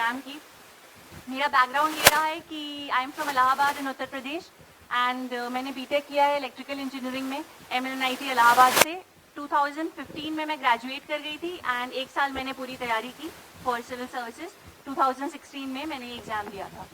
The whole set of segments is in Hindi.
एग्ज़ाम की। मेरा बैकग्राउंड ये रहा है कि I am from Allahabad in Uttar Pradesh and मैंने बीटेक किया है इलेक्ट्रिकल इंजीनियरिंग में MNIT इलाहाबाद से। 2015 में मैं ग्रेजुएट कर गई थी एंड एक साल मैंने पूरी तैयारी की फॉर सिविल सर्विसेज। 2016 में मैंने ये एग्ज़ाम दिया था।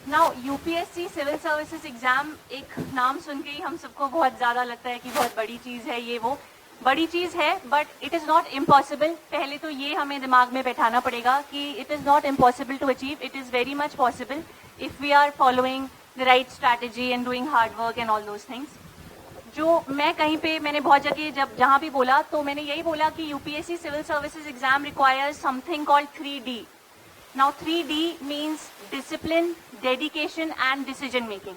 Now UPSC civil services exam, एक नाम सुन के ही हम सबको बहुत ज़्यादा लगता है कि बहुत बड़ी चीज़ है, ये वो बड़ी चीज़ है, but it is not impossible. पहले तो ये हमें दिमाग में बैठाना पड़ेगा कि it is not impossible to achieve, it is very much possible if we are following the right strategy and doing hard work and all those things. जो मैं कहीं पे मैंने बहुत जगह जहाँ भी बोला तो मैंने यही बोला कि UPSC civil services exam requires something called 3D। Now 3D means discipline, dedication and decision making.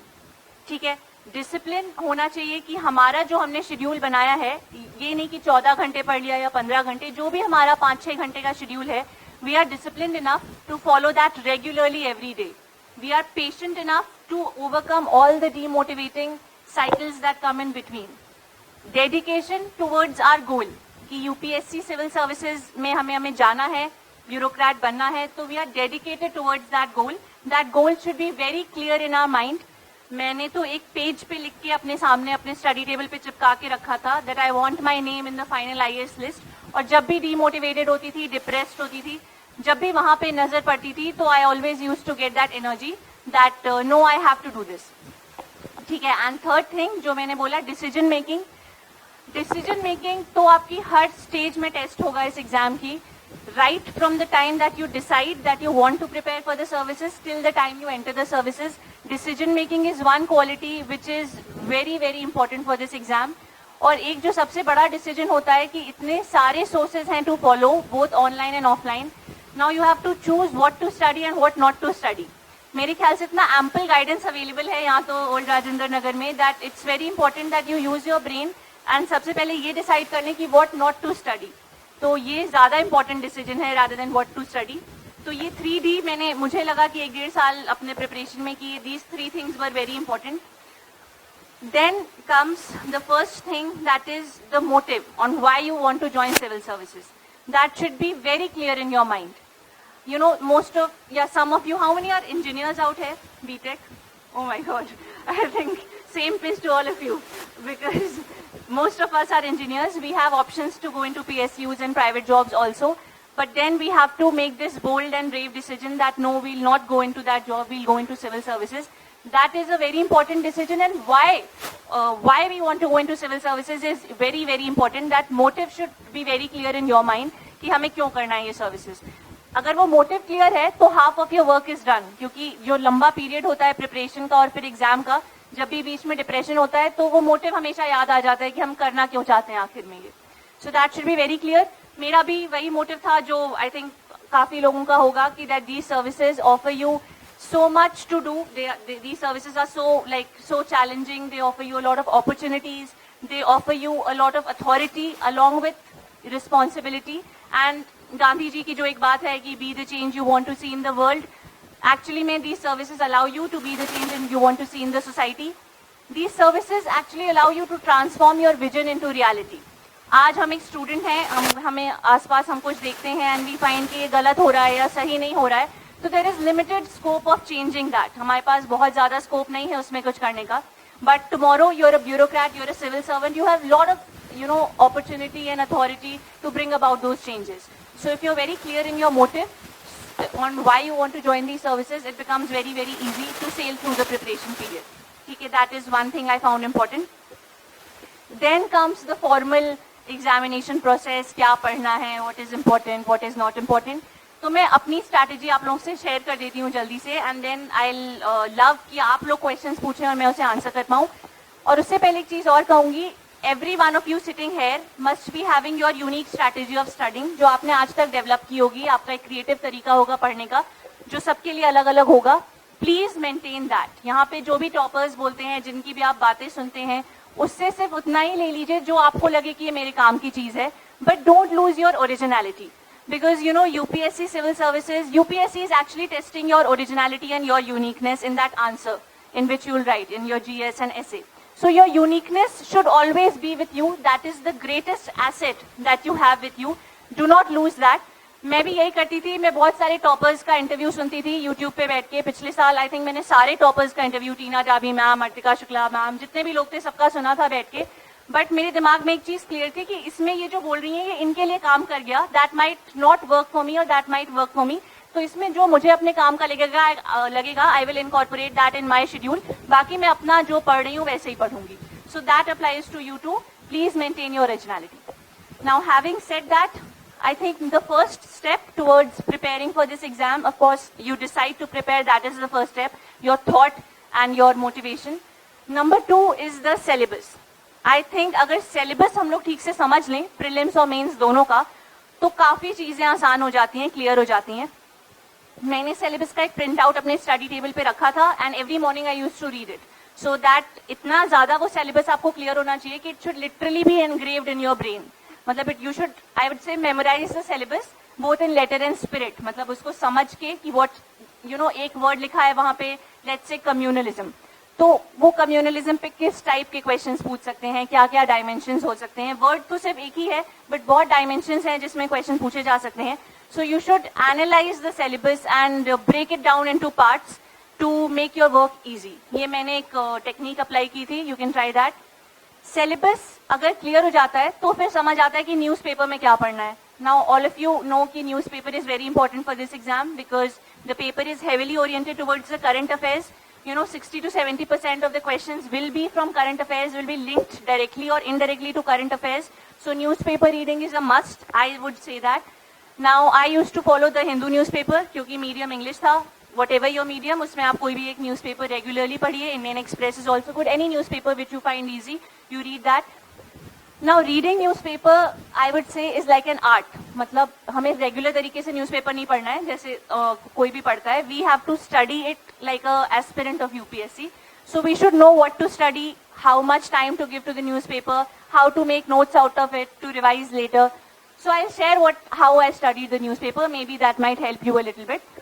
ठीक है, डिसिप्लिन होना चाहिए कि हमारा जो हमने शेड्यूल बनाया है, ये नहीं कि 14 घंटे पढ़ लिया या 15 घंटे, जो भी हमारा 5-6 घंटे का शेड्यूल है, we are discipline enough to follow that regularly every day. We are patient enough to overcome all the demotivating cycles that come in between. Dedication towards our goal कि UPSC सिविल सर्विसेज में हमें जाना है, ब्यूरोक्रेट बनना है, तो we are dedicated towards that goal. That goal should be very clear in our mind. मैंने तो एक पेज पे लिख के अपने सामने अपने स्टडी टेबल पे चिपका के रखा था that I want my name in the final IAS list. और जब भी डीमोटिवेटेड होती थी, डिप्रेस्ड होती थी, जब भी वहां पे नजर पड़ती थी, तो I always used to get that energy that no, I have to do this. ठीक है। एंड थर्ड थिंग जो मैंने बोला, डिसीजन मेकिंग। डिसीजन मेकिंग तो आपकी हर स्टेज में टेस्ट होगा इस एग्जाम की, right from the time that you decide that you want to prepare for the services till the time you enter the services. Decision making is one quality which is very very important for this exam. और एक जो सबसे बड़ा डिसीजन होता है कि इतने सारे सोर्सेज हैं to follow, both online and offline. Now you have to choose what to study and what not to study. मेरे ख्याल से इतना एम्पल गाइडेंस अवेलेबल है यहाँ तो ओल्ड राजेंद्र नगर में that it's very important that you use your brain and सबसे पहले ये डिसाइड कर लें कि व्हाट नॉट टू स्टडी। तो ये ज्यादा इंपॉर्टेंट डिसीजन है rather than what to study. तो ये 3D मुझे लगा कि 1-1.5 साल अपने प्रिपरेशन में कि these 3 things were very important. Then comes the first thing that is the motive on why you want to join civil services. That should be very clear in your mind. You know, most of, yeah, some of you, how many are engineers out here? BTech? Oh my God. I think same pinch to all of you because most of us are engineers. We have options to go into PSUs and private jobs also. But then we have to make this bold and brave decision that no, we'll not go into that job. We'll go into civil services. That is a very important decision, and why we want to go into civil services is very, very important. That motive should be very clear in your mind कि हमें क्यों करना है ये services. अगर वो मोटिव क्लियर है तो half of your work is done, क्योंकि जो लंबा पीरियड होता है प्रिपरेशन का और फिर एग्जाम का, जब भी बीच में डिप्रेशन होता है तो वो मोटिव हमेशा याद आ जाता है कि हम करना क्यों चाहते हैं आखिर में ये। So that should be very clear. मेरा भी वही मोटिव था जो आई थिंक काफी लोगों का होगा कि that these services offer you so much to do. These services are so challenging. They offer you a lot of opportunities. They offer you a lot of authority along with responsibility. And Gandhi ji की जो एक बात है कि be the change you want to see in the world, actually में these services allow you to be the change in you want to see in the society. These services actually allow you to transform your vision into reality. आज हम एक स्टूडेंट हैं, हमें आसपास हम कुछ देखते हैं एंड वी फाइंड कि ये गलत हो रहा है या सही नहीं हो रहा है, तो there is limited scope of changing that. हमारे पास बहुत ज्यादा स्कोप नहीं है उसमें कुछ करने का. But tomorrow you are a bureaucrat, you are a civil servant, you have lot of opportunity and authority to bring about those changes. So if you're very clear in your motive on why you want to join these services, it becomes very, very easy to sail through the preparation period. Okay, that is one thing I found important. Then comes the formal examination process. क्या पढ़ना है, what is important, what is not important. तो मैं अपनी स्ट्रैटेजी आप लोगों से शेयर कर देती हूँ जल्दी से, एंड देन आई लव कि आप लोग क्वेश्चंस पूछें और मैं उसे आंसर कर पाऊँ. और उससे पहले एक चीज और कहूंगी, every one of you sitting here must be having your unique strategy of studying, जो आपने आज तक डेवलप की होगी. आपका एक क्रिएटिव तरीका होगा पढ़ने का जो सबके लिए अलग अलग होगा. Please maintain that. यहाँ पे जो भी टॉपर्स बोलते हैं, जिनकी भी आप बातें सुनते हैं, उससे सिर्फ उतना ही ले लीजिए जो आपको लगे कि ये मेरे काम की चीज है, but don't lose your originality. Because you know UPSC civil services, UPSC is actually testing your originality and your uniqueness in that answer in which you will write in your GS and essay. So your uniqueness should always be with you. That is the greatest asset that you have with you. Do not lose that. मैं भी यही करती थी, मैं बहुत सारे टॉपर्स का इंटरव्यू सुनती थी यूट्यूब पे बैठ के। पिछले साल आई थिंक मैंने सारे टॉपर्स का इंटरव्यू, टीना डाबी मैम, अर्तिका शुक्ला मैम, जितने भी लोग थे सबका सुना था बैठ के। बट मेरे दिमाग में एक चीज क्लियर थी कि इसमें ये जो बोल रही है ये इनके लिए काम कर गया, that might not work for me और that might work for me. तो इसमें जो मुझे अपने काम का लगेगा I will incorporate that in my schedule. बाकी मैं अपना जो पढ़ रही हूँ वैसे ही पढ़ूंगी। So that applies to you too, please maintain your originality. Now having said that, I think the first step towards preparing for this exam, of course, you decide to prepare, that is the first step, your thought and your motivation. Number 2 is the syllabus. I think अगर syllabus हम लोग ठीक से समझ लें, prelims और mains दोनों का, तो काफी चीजें आसान हो जाती हैं, क्लियर हो जाती हैं। मैंने syllabus का एक प्रिंट आउट अपने स्टडी टेबल पे रखा था and every morning I used to read it. So that इतना ज्यादा वो syllabus आपको क्लियर होना चाहिए कि it should literally be engraved in your brain. मतलब it you should, I would say, memorise the syllabus both in letter and spirit. मतलब उसको समझ के कि व्हाट यू नो, एक वर्ड लिखा है वहां पे, लेट्स से कम्युनलिज्म, तो वो कम्युनलिज्म पे किस टाइप के क्वेश्चंस पूछ सकते हैं, क्या क्या डायमेंशंस हो सकते हैं। वर्ड तो सिर्फ एक ही है बट बहुत डायमेंशंस हैं जिसमें क्वेश्चन पूछे जा सकते हैं। So you should analyse the syllabus and break it down into parts to make your work easy. ये मैंने एक टेक्निक अप्लाई की थी, you can try that. Syllabus अगर क्लियर हो जाता है तो फिर समझ आता है कि न्यूज़पेपर में क्या पढ़ना है। Now all of you know कि newspaper is very important for this exam because the paper is heavily oriented towards the current affairs. You know, 60 to 70% of the questions will be from current affairs, will be linked directly or indirectly to current affairs. So newspaper reading is a must, I would say that. Now I used to follow the Hindu newspaper क्योंकि medium English था। Whatever your medium, उसमें आप कोई भी एक newspaper regularly पढ़िए। Indian Express is also good. Any newspaper which you find easy, you read that. Now reading newspaper, I would say, is like an art. मतलब हमें रेगुलर तरीके से न्यूज़पेपर नहीं पढ़ना है जैसे कोई भी पढ़ता है। We have to study it like a aspirant of UPSC. So we should know what to study, how much time to give to the newspaper, how to make notes out of it to revise later. So I'll share how I studied the newspaper. Maybe that might help you a little bit.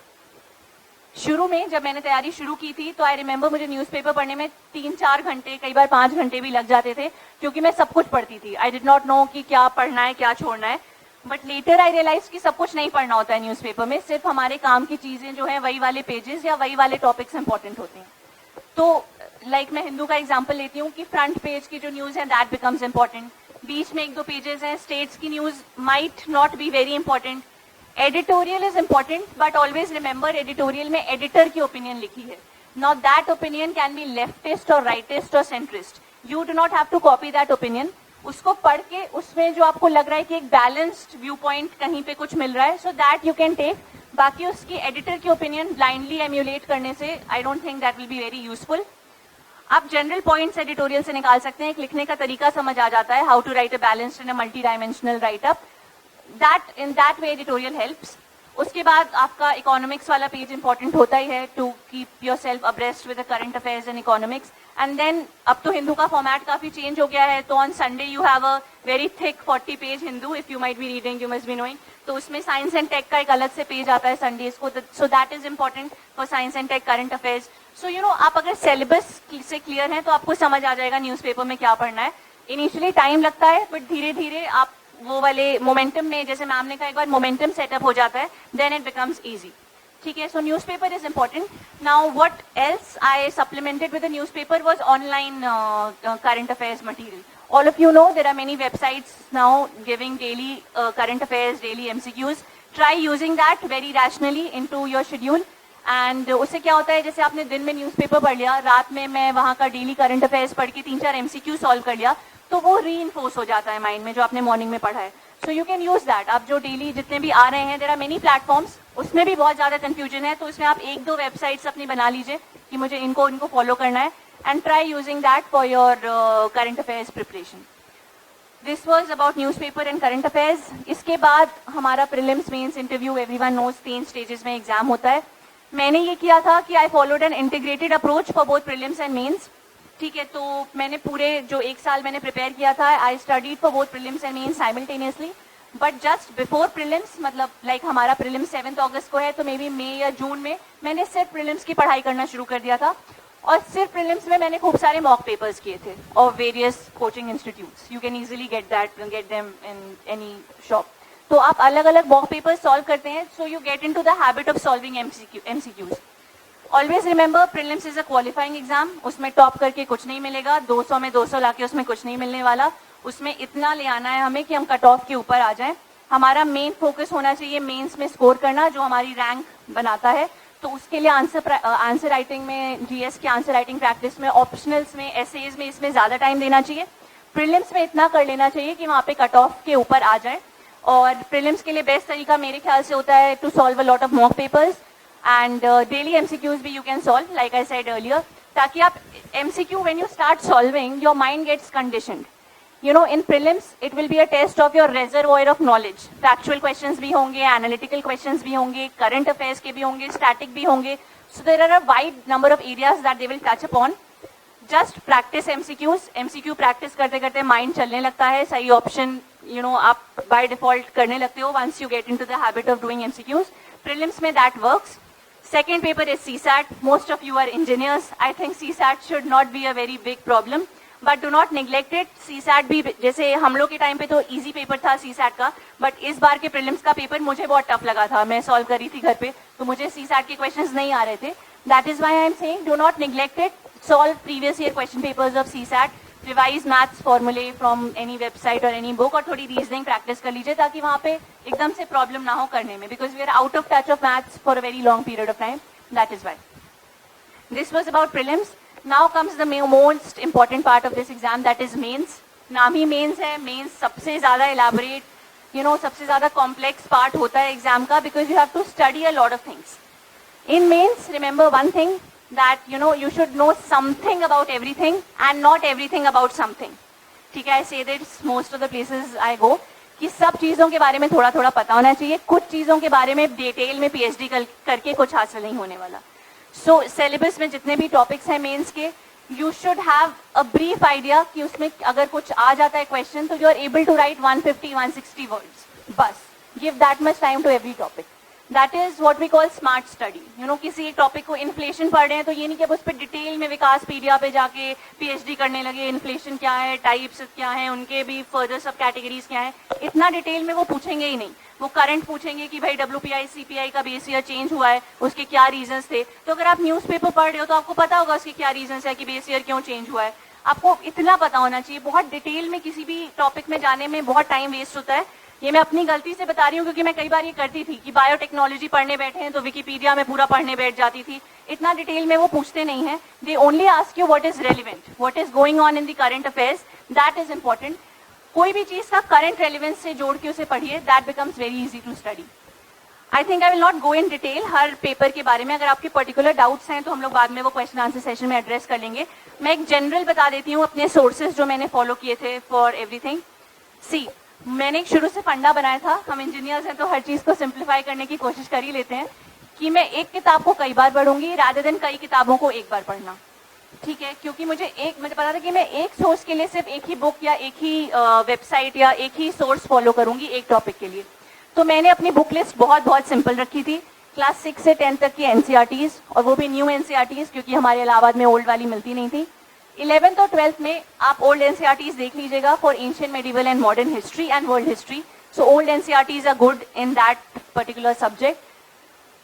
शुरू में जब मैंने तैयारी शुरू की थी तो आई रिमेम्बर मुझे न्यूज़पेपर पढ़ने में 3-4 घंटे, कई बार 5 घंटे भी लग जाते थे क्योंकि मैं सब कुछ पढ़ती थी। आई डिड नॉट नो कि क्या पढ़ना है क्या छोड़ना है। बट लेटर आई रियलाइज कि सब कुछ नहीं पढ़ना होता है न्यूज़पेपर में, सिर्फ हमारे काम की चीजें जो है वही वाले पेजेस या वही वाले टॉपिक्स इंपॉर्टेंट होते हैं। तो लाइक मैं हिंदू का एग्जाम्पल लेती हूँ कि फ्रंट पेज की जो न्यूज है दैट बिकम्स इंपॉर्टेंट, बीच में 1-2 पेजेस हैं स्टेट्स की news might not be very important. Editorial is important but always remember editorial में एडिटर की ओपिनियन लिखी है। Now that opinion can be leftist और राइटिस्ट और centrist, you do not have to copy that opinion. उसको पढ़ के उसमें जो आपको लग रहा है कि एक बैलेंस्ड व्यू पॉइंट कहीं पे कुछ मिल रहा है, so that you can take. बाकी उसकी एडिटर की ओपिनियन ब्लाइंडली एम्यूलेट करने से I don't think that will be very useful. आप जनरल पॉइंट्स एडिटोरियल से निकाल सकते हैं, एक लिखने का तरीका समझ आ जाता है, how to write a balanced and a multi dimensional write up, that in that way editorial helps. उसके बाद आपका इकोनॉमिक्स वाला पेज इंपॉर्टेंट होता ही है to keep your self abreast with the current affairs and economics. And then अब तो हिंदू का फॉर्मेट काफी चेंज हो गया है, तो on Sunday you have a very thick 40 page Hindu, if you might be reading you must be knowing. तो उसमें साइंस एंड टेक का एक अलग से पेज आता है संडेज को, so that is important for science and take current affairs. So you no, आप अगर सिलेबस से क्लियर हैं तो आपको समझ आ जाएगा न्यूज़पेपर में क्या पढ़ना है। इनिशियली टाइम लगता है बट धीरे धीरे आप वो वाले मोमेंटम में, जैसे मैम ने कहा एक बार मोमेंटम सेटअप हो जाता है, देन इट बिकम्स इजी। ठीक है, सो newspaper is important. Now what else I supplemented with the newspaper was online current affairs material. All of you know there are many websites now giving daily current affairs, daily MCQs. Try using that very rationally into your schedule. And उससे क्या होता है, जैसे आपने दिन में न्यूज़पेपर पढ़ लिया, रात में मैं वहाँ का डेली करंट अफेयर्स पढ़ के 3-4 MCQ सॉल्व कर लिया, तो वो रीइंफोर्स हो जाता है माइंड में जो आपने मॉर्निंग में पढ़ा है। सो यू कैन यूज दैट। आप जो डेली जितने भी आ रहे हैं, देयर आर मेनी प्लेटफॉर्म्स, उसमें भी बहुत ज्यादा कंफ्यूजन है, तो उसमें आप 1-2 वेबसाइट्स अपनी बना लीजिए कि मुझे इनको फॉलो करना है, and try using that for your current affairs preparation. This was about newspaper and current affairs. इसके बाद हमारा prelims, mains, interview, everyone knows 3 stages में एग्जाम होता है। मैंने ये किया था कि I followed an integrated approach for both prelims and mains. ठीक है, तो मैंने पूरे जो 1 साल मैंने प्रिपेयर किया था, I studied for both prelims and mains simultaneously. But just before prelims, मतलब like हमारा prelims 7 अगस्त को है, तो मे बी मई या जून में मैंने सिर्फ prelims की पढ़ाई करना शुरू कर दिया था। और सिर्फ प्रीलिम्स में मैंने खूब सारे मॉक पेपर्स किए थे और various coaching institutes, you can easily get them in any shop. तो आप अलग अलग मॉक पेपर सॉल्व करते हैं, so you get into the habit of solving MCQs. Always remember, prelims is a qualifying exam. उसमें टॉप करके कुछ नहीं मिलेगा, 200 में 200 लाके उसमें कुछ नहीं मिलने वाला. उसमें इतना ले आना है हमें कि हम कट ऑफ के ऊपर आ जाएं. हमारा मेन फोकस होना चाहिए मेंस में स्कोर करना, जो हमारी रैंक बनाता है. तो उसके लिए आंसर राइटिंग में, जीएस के आंसर राइटिंग प्रैक्टिस में, ऑप्शनल्स में, एसेज में, इसमें ज्यादा टाइम देना चाहिए. प्रीलिम्स में इतना कर लेना चाहिए कि वहाँ पे कट ऑफ के ऊपर आ जाए. और प्रीलिम्स के लिए बेस्ट तरीका मेरे ख्याल से होता है to solve a lot of mock papers and daily MCQs भी you can solve, like I said earlier, ताकि आप MCQ when you start solving your mind gets conditioned. You know, in prelims, it will be a test of your reservoir of knowledge. Factual questions भी होंगे, analytical questions भी होंगे, current affairs के भी होंगे, static भी होंगे. So there are a wide number of areas that they will touch upon. Just practice MCQs. MCQ practice करते करते mind चलने लगता है. सही option, you know, आप by default करने लगते हो once you get into the habit of doing MCQs. Prelims में that works. Second paper is CSAT. Most of you are engineers. I think CSAT should not be a very big problem. But do not neglect it. CSAT भी, जैसे हम लोग के टाइम पे तो इजी पेपर था सीसैट का, बट इस बार के प्रीलिम्स का पेपर मुझे बहुत टफ लगा था. मैं सॉल्व करी थी घर पे, तो मुझे सीसैट के क्वेश्चंस नहीं आ रहे थे. That is why I am saying do not neglect it. Solve previous year question papers of CSAT, revise maths फॉर्मूले फ्रॉम एनी वेबसाइट और एनी बुक, और थोड़ी रीजनिंग प्रैक्टिस कर लीजिए ताकि वहाँ पे एकदम से प्रॉब्लम ना हो करने में, because we are out of touch of maths for a very long period of time. That is why. This was about prelims. Now comes the most important part of this exam, that is mains. नाम ही मेंस है. मेंस सबसे ज्यादा elaborate, you know, सबसे ज्यादा complex part होता है एग्जाम का, because you have to study a lot of things. In mains, remember one thing, that you know you should know something about everything and not everything about something. ठीक है, I say this most of the places I go, कि सब चीजों के बारे में थोड़ा थोड़ा पता होना चाहिए. कुछ चीजों के बारे में डिटेल में PhD करके कुछ हासिल नहीं होने वाला. सो सिलेबस में जितने भी टॉपिक्स हैं मेंस के, you should have a brief idea कि उसमें अगर कुछ आ जाता है क्वेश्चन तो you are able to write 150-160 words. बस give that much time to every topic. That is what we call smart study. You know, किसी एक टॉपिक को, इन्फ्लेशन पढ़ रहे हैं तो ये नहीं कि अब उस पर डिटेल में विकासपीडिया पे जाके PhD करने लगे. इन्फ्लेशन क्या है, टाइप्स क्या है, उनके भी फर्दर सब कैटेगरीज क्या है, इतना डिटेल में वो पूछेंगे ही नहीं. वो करंट पूछेंगे कि भाई WPI CPI का बेस ईयर चेंज हुआ है, उसके क्या रीजंस थे. तो अगर आप न्यूज़पेपर पढ़ रहे हो तो आपको पता होगा उसके क्या रीजंस है कि बेस ईयर क्यों चेंज हुआ है. आपको इतना पता होना चाहिए. बहुत डिटेल में किसी भी टॉपिक में जाने में बहुत टाइम वेस्ट होता है. ये मैं अपनी गलती से बता रही हूँ, क्योंकि मैं कई बार ये करती थी कि बायोटेक्नोलॉजी पढ़ने बैठे हैं तो विकिपीडिया में पूरा पढ़ने बैठ जाती थी. इतना डिटेल में वो पूछते नहीं है. They only ask you what is relevant, what is going on in the current affairs. That is important. कोई भी चीज का करंट रेलिवेंस से जोड़ के उसे पढ़िए. That becomes very easy to study. I think I will not go in detail हर पेपर के बारे में. अगर आपके पर्टिकुलर डाउट्स हैं तो हम लोग बाद में वो क्वेश्चन आंसर सेशन में एड्रेस कर लेंगे. मैं एक जनरल बता देती हूँ अपने सोर्सेज जो मैंने फॉलो किए थे फॉर एवरीथिंग. सी, मैंने एक शुरू से फंडा बनाया था. हम इंजीनियर्स हैं तो हर चीज को सिंप्लीफाई करने की कोशिश कर ही लेते हैं, कि मैं एक किताब को कई बार पढ़ूंगी रादर देन कई किताबों को एक बार पढ़ना. ठीक है, क्योंकि मुझे पता था कि मैं एक सोर्स के लिए सिर्फ एक ही बुक या एक ही वेबसाइट या एक ही सोर्स फॉलो करूंगी एक टॉपिक के लिए. तो मैंने अपनी बुक लिस्ट बहुत सिंपल रखी थी. क्लास 6 से 10 तक की NCERTs, और वो भी न्यू NCERTs, क्योंकि हमारे इलाहाबाद में ओल्ड वाली मिलती नहीं थी. 11th और 12th में आप ओल्ड NCERTs देख लीजिएगा for ancient, medieval and modern history and world history. So old NCERTs are good in that particular subject.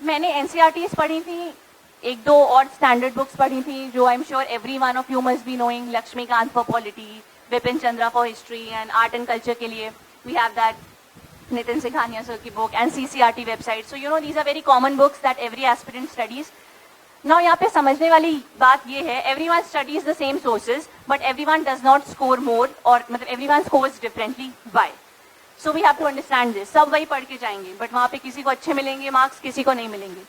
मैंने NCERTs पढ़ी थी, एक दो और स्टैंडर्ड बुक्स पढ़ी थी जो I am sure every one of you must be knowing. Laxmikanth for polity, Vipin Chandra for history and art and culture के लिए we have that Nitin Singhania sir की book and CCRT website. So you know these are very common books that every aspirant studies. Now यहाँ पे समझने वाली बात ये है, everyone studies the same sources but everyone does not score more, और मतलब everyone scores differently. Why? So we have to understand this. सब वही पढ़ के जाएंगे बट वहाँ पे किसी को अच्छे मिलेंगे मार्क्स, किसी को नहीं मिलेंगे.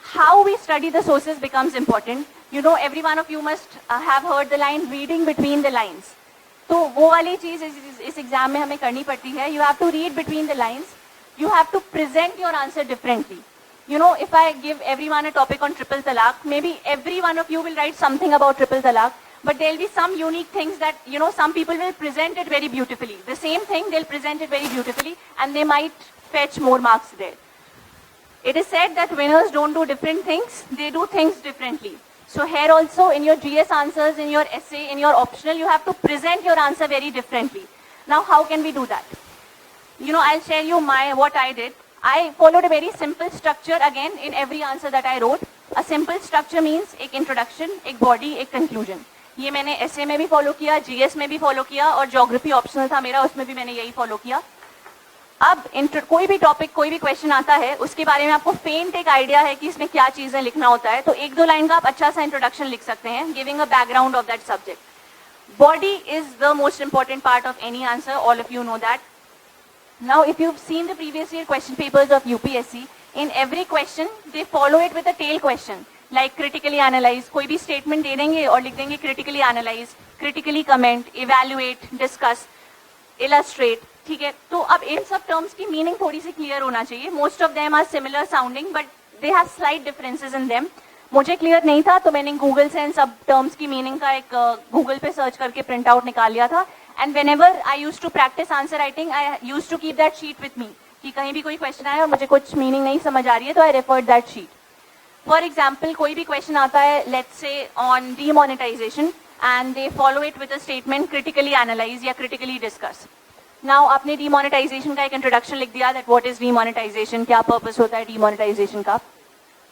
How we study the sources becomes important. You know, every one of you must have heard the line reading between the lines. तो वो वाली चीज इस एग्जाम में हमें करनी पड़ती है. You have to read between the lines. You have to present your answer differently. You know, if I give everyone a topic on triple talaq, maybe every one of you will write something about triple talaq, but there will be some unique things that, you know, some people will present it very beautifully. The same thing, they'll present it very beautifully and they might fetch more marks there. It is said that winners don't do different things, they do things differently. So here also in your GS answers, in your essay, in your optional, you have to present your answer very differently. Now how can we do that? I'll share you what I did. I followed a very simple structure again in every answer that I wrote. A simple structure means एक introduction, एक body, एक conclusion. ये मैंने essay में भी follow किया, GS में भी follow किया और geography optional था मेरा, उसमें भी मैंने यही follow किया. अब कोई भी टॉपिक, कोई भी क्वेश्चन आता है, उसके बारे में आपको फेंट एक आइडिया है कि इसमें क्या चीजें लिखना होता है, तो एक दो लाइन का आप अच्छा सा इंट्रोडक्शन लिख सकते हैं, giving a background of that subject. Body is the most important part of any answer, all of you know that. Now if you seen the previous year question papers of UPSC, in every question they follow it with a tail question like critically analyse. कोई भी स्टेटमेंट दे देंगे और लिख देंगे critically analyse, critically comment, evaluate, discuss, illustrate. ठीक है, तो अब इन सब टर्म्स की मीनिंग थोड़ी सी क्लियर होना चाहिए. Most of them are similar sounding but they have slight differences in them. मुझे क्लियर नहीं था तो मैंने गूगल से इन सब टर्म्स की मीनिंग का एक गूगल पे सर्च करके प्रिंट आउट निकाल लिया था. And whenever I used to practise answer writing, I used to keep that sheet with me कि कहीं भी कोई क्वेश्चन आए और मुझे कुछ मीनिंग नहीं समझ आ रही है तो I referred that sheet. For example, कोई भी क्वेश्चन आता है let's say on demonetisation and they follow it with a statement critically analyse या क्रिटिकली डिस्कस. नाउ आपने डीमोनेटाइजेशन का एक इंट्रोडक्शन लिख दिया दैट व्हाट इज डीमोनेटाइजेशन, क्या पर्पस होता है डीमोनेटाइजेशन का,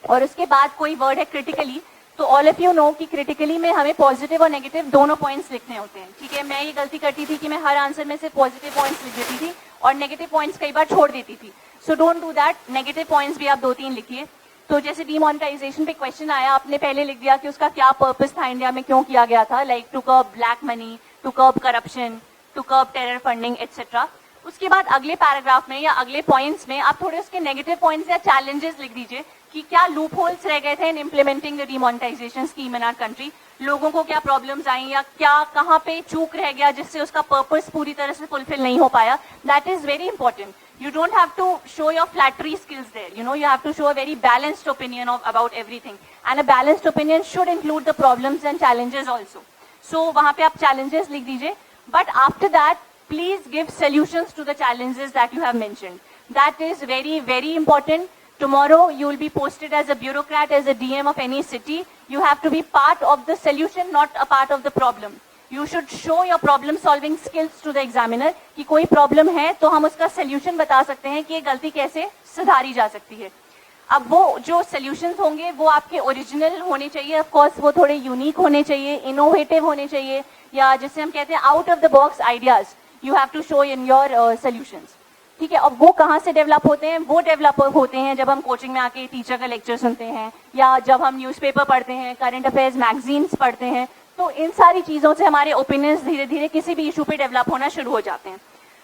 और उसके बाद कोई वर्ड है क्रिटिकली. तो ऑल ऑफ यू नो कि क्रिटिकली में हमें पॉजिटिव और नेगेटिव दोनों पॉइंट्स लिखने होते हैं. ठीक है, मैं ये गलती करती थी कि मैं हर आंसर में से पॉजिटिव पॉइंट्स लिख देती थी और नेगेटिव पॉइंट्स कई बार छोड़ देती थी. So don't do that. Negative points भी आप 2-3 लिखिए. तो जैसे डीमोनेटाइजेशन पे क्वेश्चन आया, आपने पहले लिख दिया कि उसका क्या पर्पस था, इंडिया में क्यों किया गया था, like to curb black money, to curb corruption, to curb terror funding etcetera. उसके बाद अगले पैराग्राफ में या अगले पॉइंट्स में आप थोड़े उसके नेगेटिव पॉइंट्स या चैलेंजेस लिख दीजिए कि क्या लूप होल्स रह गए थे in implementing the demonetisation scheme in our country. लोगों को क्या प्रॉब्लम्स आई या क्या कहाँ पे चूक रह गया जिससे उसका पर्पस पूरी तरह से फुलफिल नहीं हो पाया. That is very important. You don't have to show your flattery skills there. You have to show a very balanced opinion about everything. And a balanced opinion should include the problems and challenges also. So, वहाँ पे आप challenges लिख दीजिए. But after that, please give solutions to the challenges that you have mentioned. That is very, very important. Tomorrow, you will be posted as a bureaucrat, as a DM of any city. You have to be part of the solution, not a part of the problem. You should show your problem solving skills to the examiner कि कोई प्रॉब्लम है तो हम उसका सोल्यूशन बता सकते हैं कि ये गलती कैसे सुधारी जा सकती है. अब वो जो सोल्यूशंस होंगे वो आपके ओरिजिनल होने चाहिए, ऑफ कोर्स वो थोड़े यूनिक होने चाहिए, इनोवेटिव होने चाहिए, या जिसे हम कहते हैं out of the box ideas you have to show in your solutions. ठीक है, अब वो कहाँ से डेवलप होते हैं? वो डेवलप होते हैं जब हम कोचिंग में आके टीचर का लेक्चर सुनते हैं या जब हम न्यूज़पेपर पढ़ते हैं, करंट अफेयर्स मैगजीन्स पढ़ते हैं. तो इन सारी चीजों से हमारे ओपिनियंस धीरे धीरे किसी भी इशू पे डेवलप होना शुरू हो जाते हैं.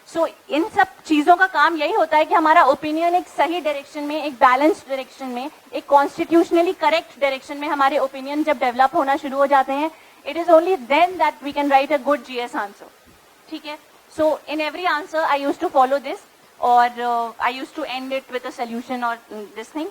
सो इन सब चीजों का काम यही होता है कि हमारा ओपिनियन एक सही डायरेक्शन में, एक बैलेंस्ड डायरेक्शन में, एक कॉन्स्टिट्यूशनली करेक्ट डायरेक्शन में हमारे ओपिनियन जब डेवलप होना शुरू हो जाते हैं, it is only then that we can write a good GS answer. ठीक है, so in every answer I use to follow this और I use to end it with a solution और दिस थिंग.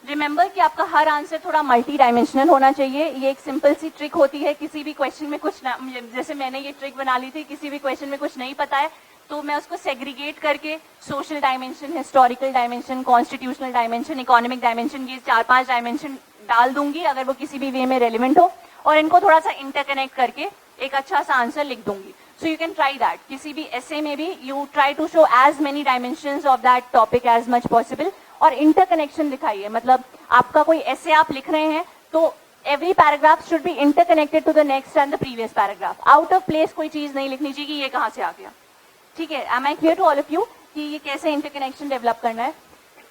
रिमेंबर कि आपका हर आंसर थोड़ा मल्टी डायमेंशनल होना चाहिए. ये एक सिंपल सी ट्रिक होती है. किसी भी क्वेश्चन में कुछ ना, जैसे मैंने ये ट्रिक बना ली थी, किसी भी क्वेश्चन में कुछ नहीं पता है तो मैं उसको सेग्रीगेट करके social dimension, historical dimension, constitutional dimension, economic dimension, ये 4-5 डायमेंशन डाल दूंगी अगर वो किसी भी वे में रेलिवेंट हो, और इनको थोड़ा सा इंटरकनेक्ट करके एक अच्छा सा आंसर लिख दूंगी. So you can try that. किसी भी ऐसे में भी you try to show as many dimensions of that topic as much possible और इंटरकनेक्शन दिखाइए. मतलब आपका कोई ऐसे आप लिख रहे हैं तो every paragraph should be interconnected to the next and the previous paragraph. Out of place कोई चीज नहीं लिखनी चाहिए कि ये कहाँ से आ गया. ठीक है, am I clear to all of you कि ये कैसे इंटरकनेक्शन डेवलप करना है.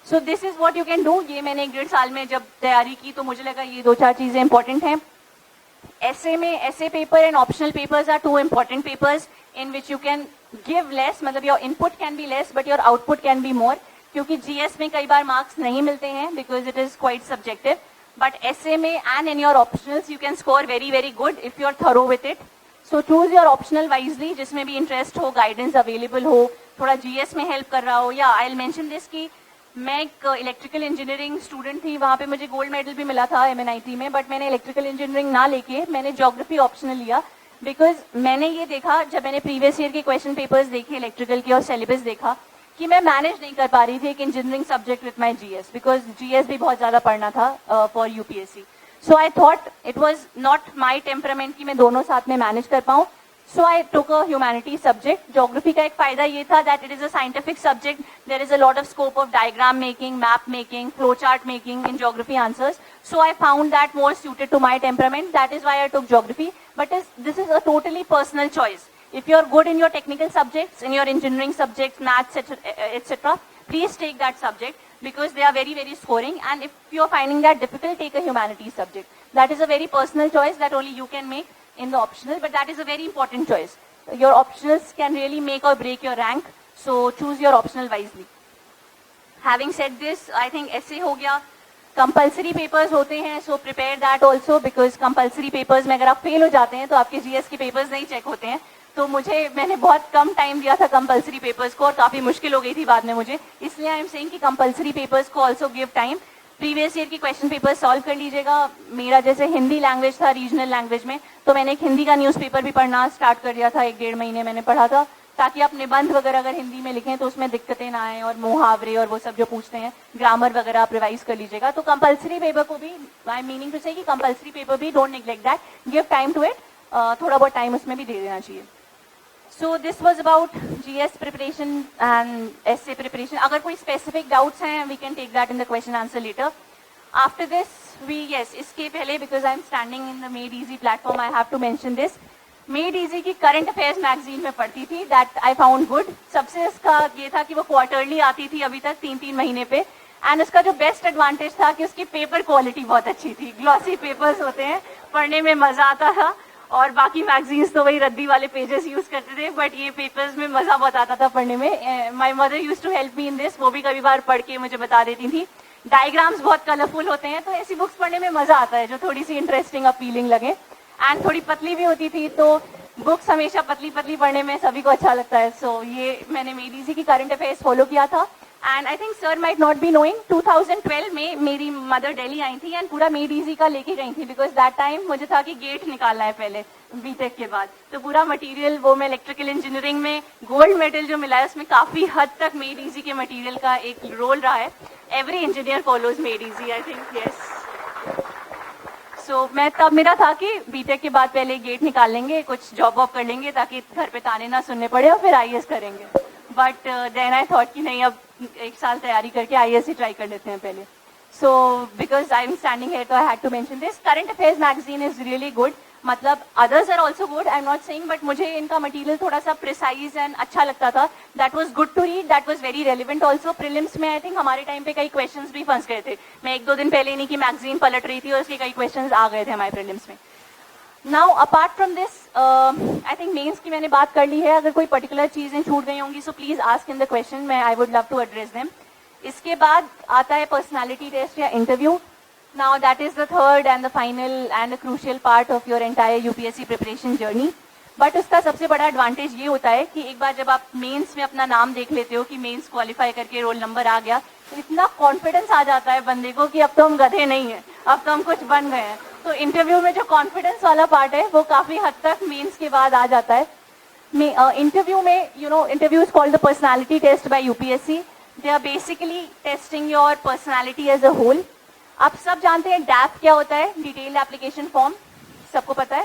So this is what you can do. ये मैंने 1-1.5 साल में जब तैयारी की तो मुझे लगा ये 2-4 चीजें इंपॉर्टेंट हैं. ऐसे में essay paper and optional papers are 2 important papers in which you can give less, मतलब your input can be less but your output can be more. क्योंकि जीएस में कई बार मार्क्स नहीं मिलते हैं because it is quite subjective, but essay में and in your optionals you can score very very good if you are thorough with it. So choose your optional wisely, जिसमें भी इंटरेस्ट हो, गाइडेंस अवेलेबल हो, थोड़ा जीएस में हेल्प कर रहा हो. या आई विल मेंशन दिस कि मैं एक इलेक्ट्रिकल इंजीनियरिंग स्टूडेंट थी, वहाँ पे मुझे गोल्ड मेडल भी मिला था MNIT में, बट मैंने इलेक्ट्रिकल इंजीनियरिंग ना लेके मैंने ज्योग्राफी ऑप्शनल लिया बिकॉज मैंने ये देखा, जब मैंने प्रीवियस ईयर के क्वेश्चन पेपर्स देखे इलेक्ट्रिकल के और सिलेबस देखा, कि मैं मैनेज नहीं कर पा रही थी एक engineering subject with my GS, because GS भी बहुत ज्यादा पढ़ना था for UPSC. So I thought it was not my temperament कि मैं दोनों साथ में मैनेज कर पाऊँ. So I took a humanities subject. Geography का एक फायदा ये था that it is a scientific subject. There is a lot of scope of diagram making, map making, flowchart making in geography answers. So I found that more suited to my temperament. That is why I took geography. But this is a totally personal choice. If you are good in your technical subjects, in your engineering subjects, maths, etc., please take that subject because they are very, very scoring. And if you are finding that difficult, take a humanities subject. That is a very personal choice that only you can make in the optional, but that is a very important choice. Your optionals can really make or break your rank, so choose your optional wisely. Having said this, I think essay हो गया, compulsory papers होते हैं, so prepare that also because compulsory papers में अगर आप fail हो जाते हैं तो आपके GS के papers नहीं check होते हैं. तो मैंने बहुत कम टाइम दिया था कंपल्सरी पेपर्स को और काफी मुश्किल हो गई थी बाद में मुझे, इसलिए आई एम सेइंग कि कंपल्सरी पेपर्स को also give time. Previous year की क्वेश्चन पेपर सॉल्व कर लीजिएगा. मेरा जैसे हिंदी लैंग्वेज था रीजनल लैंग्वेज में, तो मैंने एक हिंदी का न्यूज़पेपर भी पढ़ना स्टार्ट कर दिया था. 1-1.5 महीने मैंने पढ़ा था ताकि आप निबंध वगैरह अगर हिंदी में लिखें तो उसमें दिक्कतें ना आए और मुहावरे और वो सब जो पूछते हैं ग्रामर वगैरह आप रिवाइज कर लीजिएगा. तो कंपल्सरी पेपर को भी I am meaning to say कि कंपल्सरी पेपर भी don't neglect that, give time to it. थोड़ा बहुत टाइम उसमें भी दे देना चाहिए. So this was about GS preparation and essay preparation. अगर कोई specific doubts हैं, we can take that in the question answer later. After this, इसके पहले because I'm standing in the Made Easy platform, I have to mention this. Made Easy की current affairs magazine में पढ़ती थी, that I found good. सबसे इसका ये था कि वो quarterly आती थी अभी तक 3-3 महीने पे, and उसका जो best advantage था कि उसकी paper quality बहुत अच्छी थी. Glossy papers होते हैं, पढ़ने में मजा आता था. और बाकी मैगजीन्स तो वही रद्दी वाले पेजेस यूज करते थे, बट ये पेपर्स में मजा बहुत आता था पढ़ने में. My mother used to help me in this, वो भी कभी बार पढ़ के मुझे बता देती थी. डायग्राम्स बहुत कलरफुल होते हैं, तो ऐसी बुक्स पढ़ने में मजा आता है जो थोड़ी सी इंटरेस्टिंग अपीलिंग लगे. एंड थोड़ी पतली भी होती थी, तो बुक्स हमेशा पतली पतली पढ़ने में सभी को अच्छा लगता है. सो ये मैंने मेड इजी की करंट अफेयर्स फॉलो किया था. And I think sir might not be knowing, 2012 में मेरी मदर दिल्ली आई थी एंड पूरा मेड इजी का लेके गई थी बिकॉज दैट टाइम मुझे था कि गेट निकालना है पहले बीटेक के बाद. तो पूरा मटेरियल वो मैं इलेक्ट्रिकल इंजीनियरिंग में गोल्ड मेडल जो मिला है उसमें काफी हद तक मेड इजी के मटेरियल का एक रोल रहा है. Every engineer follows Made Easy, I think. Yes. So मैं तब मेरा था कि बीटेक के बाद पहले गेट निकाल लेंगे, कुछ जॉब वॉब कर लेंगे ताकि घर पे ताने ना सुनने पड़े और फिर आईएएस करेंगे. बट देन आई थॉट कि नहीं, अब 1 साल तैयारी करके आईएएस ही ट्राई कर लेते हैं पहले. So because I am standing here, तो I had to mention this. Current affairs magazine is really good. मतलब others are also good, I am not saying, but मुझे इनका मटेरियल थोड़ा सा प्रिसाइज एंड अच्छा लगता था. That was good to read, that was very relevant also. Prelims में आई थिंक हमारे टाइम पे कई क्वेश्चंस भी फंस गए थे. मैं 1-2 दिन पहले इन्हीं की मैगजीन पलट रही थी और उसके कई क्वेश्चंस आ गए थे हमारे प्रीलिम्स में. Now apart from this, I think mains की मैंने बात कर ली है. अगर कोई पर्टिकुलर चीजें छूट गई होंगी so please ask in the question, मैं I would love to address them. इसके बाद आता है पर्सनालिटी टेस्ट या interview. Now that is the third and the final and the crucial part of your entire UPSC preparation journey. But उसका सबसे बड़ा एडवांटेज ये होता है कि एक बार जब आप मेंस में अपना नाम देख लेते हो कि मेंस क्वालिफाई करके रोल नंबर आ गया, तो इतना कॉन्फिडेंस आ जाता है बंदे को कि अब तो हम गधे नहीं है, अब तो हम कुछ बन गए हैं. तो इंटरव्यू में जो कॉन्फिडेंस वाला पार्ट है वो काफी हद तक मेंस के बाद आ जाता है. इंटरव्यू में interview is called the personality test by UPSC. They are basically testing your personality as a whole. आप सब जानते हैं डैप क्या होता है, डिटेल्ड एप्लीकेशन फॉर्म, सबको पता है?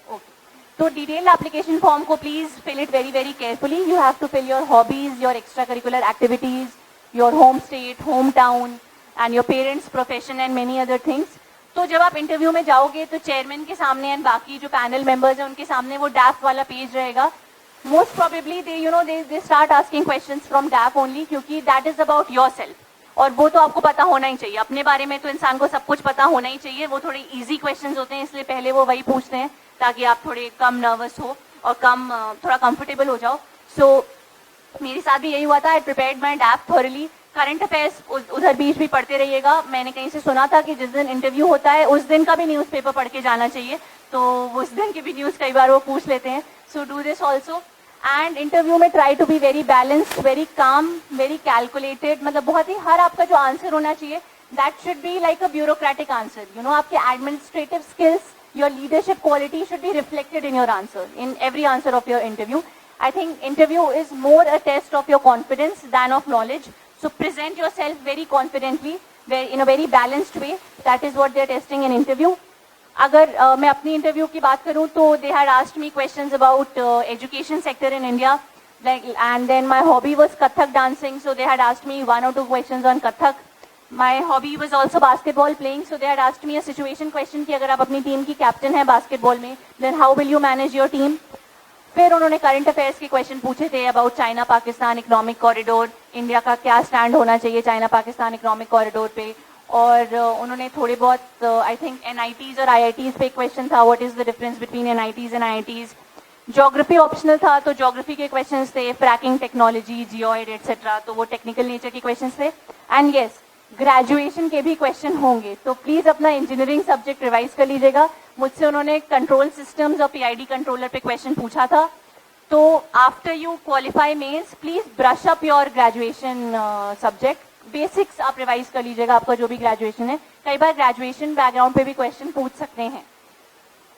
ओके. तो डिटेल्ड एप्लीकेशन फॉर्म को please fill it very very carefully. You have to fill your hobbies, your extra curricular activities, your home state, home town and your parents, profession and many other things. तो जब आप इंटरव्यू में जाओगे तो चेयरमैन के सामने एंड बाकी जो पैनल मेंबर्स हैं उनके सामने वो डैप वाला पेज रहेगा. Most probably they start asking questions from DAF only, क्योंकि दैट इज अबाउट योरसेल्फ. और वो तो आपको पता होना ही चाहिए. अपने बारे में तो इंसान को सब कुछ पता होना ही चाहिए. वो थोड़े इजी क्वेश्चंस होते हैं, इसलिए पहले वो वही पूछते हैं ताकि आप थोड़े कम नर्वस हो और थोड़ा कंफर्टेबल हो जाओ. सो मेरे साथ भी यही हुआ था. I prepared my DAF thoroughly. Current affairs उधर बीच भी पढ़ते रहिएगा. मैंने कहीं से सुना था कि जिस दिन इंटरव्यू होता है उस दिन का भी न्यूज़पेपर पढ़ के जाना चाहिए, तो उस दिन की भी न्यूज़ कई बार वो पूछ लेते हैं. So do this also. And interview में try to be very balanced, very calm, very calculated. मतलब बहुत ही हर आपका जो आंसर होना चाहिए that should be like a bureaucratic answer. आपके administrative skills, your leadership quality should be reflected in your answer, in every answer of your interview. I think interview is more a test of your confidence than of knowledge. So present yourself very confidently, in a very balanced way. That is what they are testing in interview. अगर मैं अपनी इंटरव्यू की बात करूं तो they had asked me questions about education sector in India, like, and then my hobby was Kathak dancing, so they had asked me 1 or 2 questions on Kathak. My hobby was also basketball playing, so they had asked me a situation question कि अगर आप अपनी टीम की कैप्टन है बास्केटबॉल में, then how will you manage your team? फिर उन्होंने करंट अफेयर्स के क्वेश्चन पूछे थे about China Pakistan economic corridor, India का क्या स्टैंड होना चाहिए चाइना पाकिस्तान इकोनॉमिक कॉरिडोर पे, और उन्होंने थोड़े बहुत आई थिंक एनआईटीज और आईआईटीज पे क्वेश्चन था, what is the difference between NITs and IITs. Geography optional था, तो ज्योग्राफी के क्वेश्चंस थे, फ्रैकिंग टेक्नोलॉजी, जियोइड एटसेट्रा, तो वो टेक्निकल नेचर के क्वेश्चंस थे. एंड यस, ग्रेजुएशन के भी क्वेश्चन होंगे, तो प्लीज अपना इंजीनियरिंग सब्जेक्ट रिवाइज कर लीजिएगा. मुझसे उन्होंने कंट्रोल सिस्टम्स और पीआईडी कंट्रोलर पे क्वेश्चन पूछा था. तो after you qualify mains, please brush up your graduation subject, basics आप रिवाइज कर लीजिएगा, आपका जो भी ग्रेजुएशन है. कई बार ग्रेजुएशन बैकग्राउंड पे भी क्वेश्चन पूछ सकते हैं.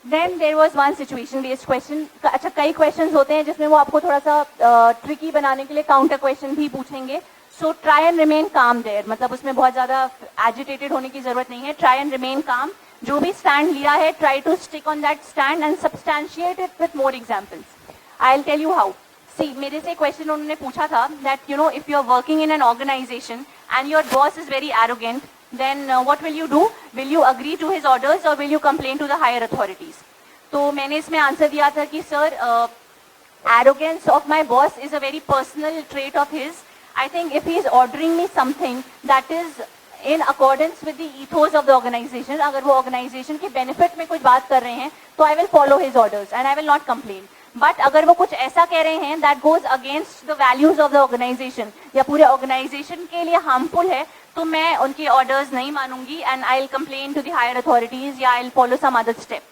Then there was one situation based question. अच्छा, कई क्वेश्चन होते हैं जिसमें वो आपको थोड़ा सा ट्रिकी बनाने के लिए काउंटर क्वेश्चन भी पूछेंगे. So try and remain calm there, मतलब उसमें बहुत ज्यादा एजिटेटेड होने की जरूरत नहीं है. ट्राई एंड रिमेन काम. जो भी स्टैंड लिया है, try to stick on that stand and substantiate it with more examples. I will tell you how. See, मेरे से क्वेश्चन उन्होंने पूछा था that you know if you are working in an organisation and your boss is very arrogant, then what will you do? Will you agree to his orders or will you complain to the higher authorities? तो मैंने इसमें आंसर दिया था कि sir, arrogance of my boss is a very personal trait of his. I think if he is ordering me something that is in accordance with the ethos of the organization, अगर वो organization के benefit में कुछ बात कर रहे हैं, तो I will follow his orders and I will not complain. But अगर वो कुछ ऐसा कह रहे हैं that goes against the values of the organisation या पूरे ऑर्गेनाइजेशन के लिए हार्मफुल है, तो मैं उनके ऑर्डर्स नहीं मानूंगी and I will complain to the higher authorities या I will follow some other step.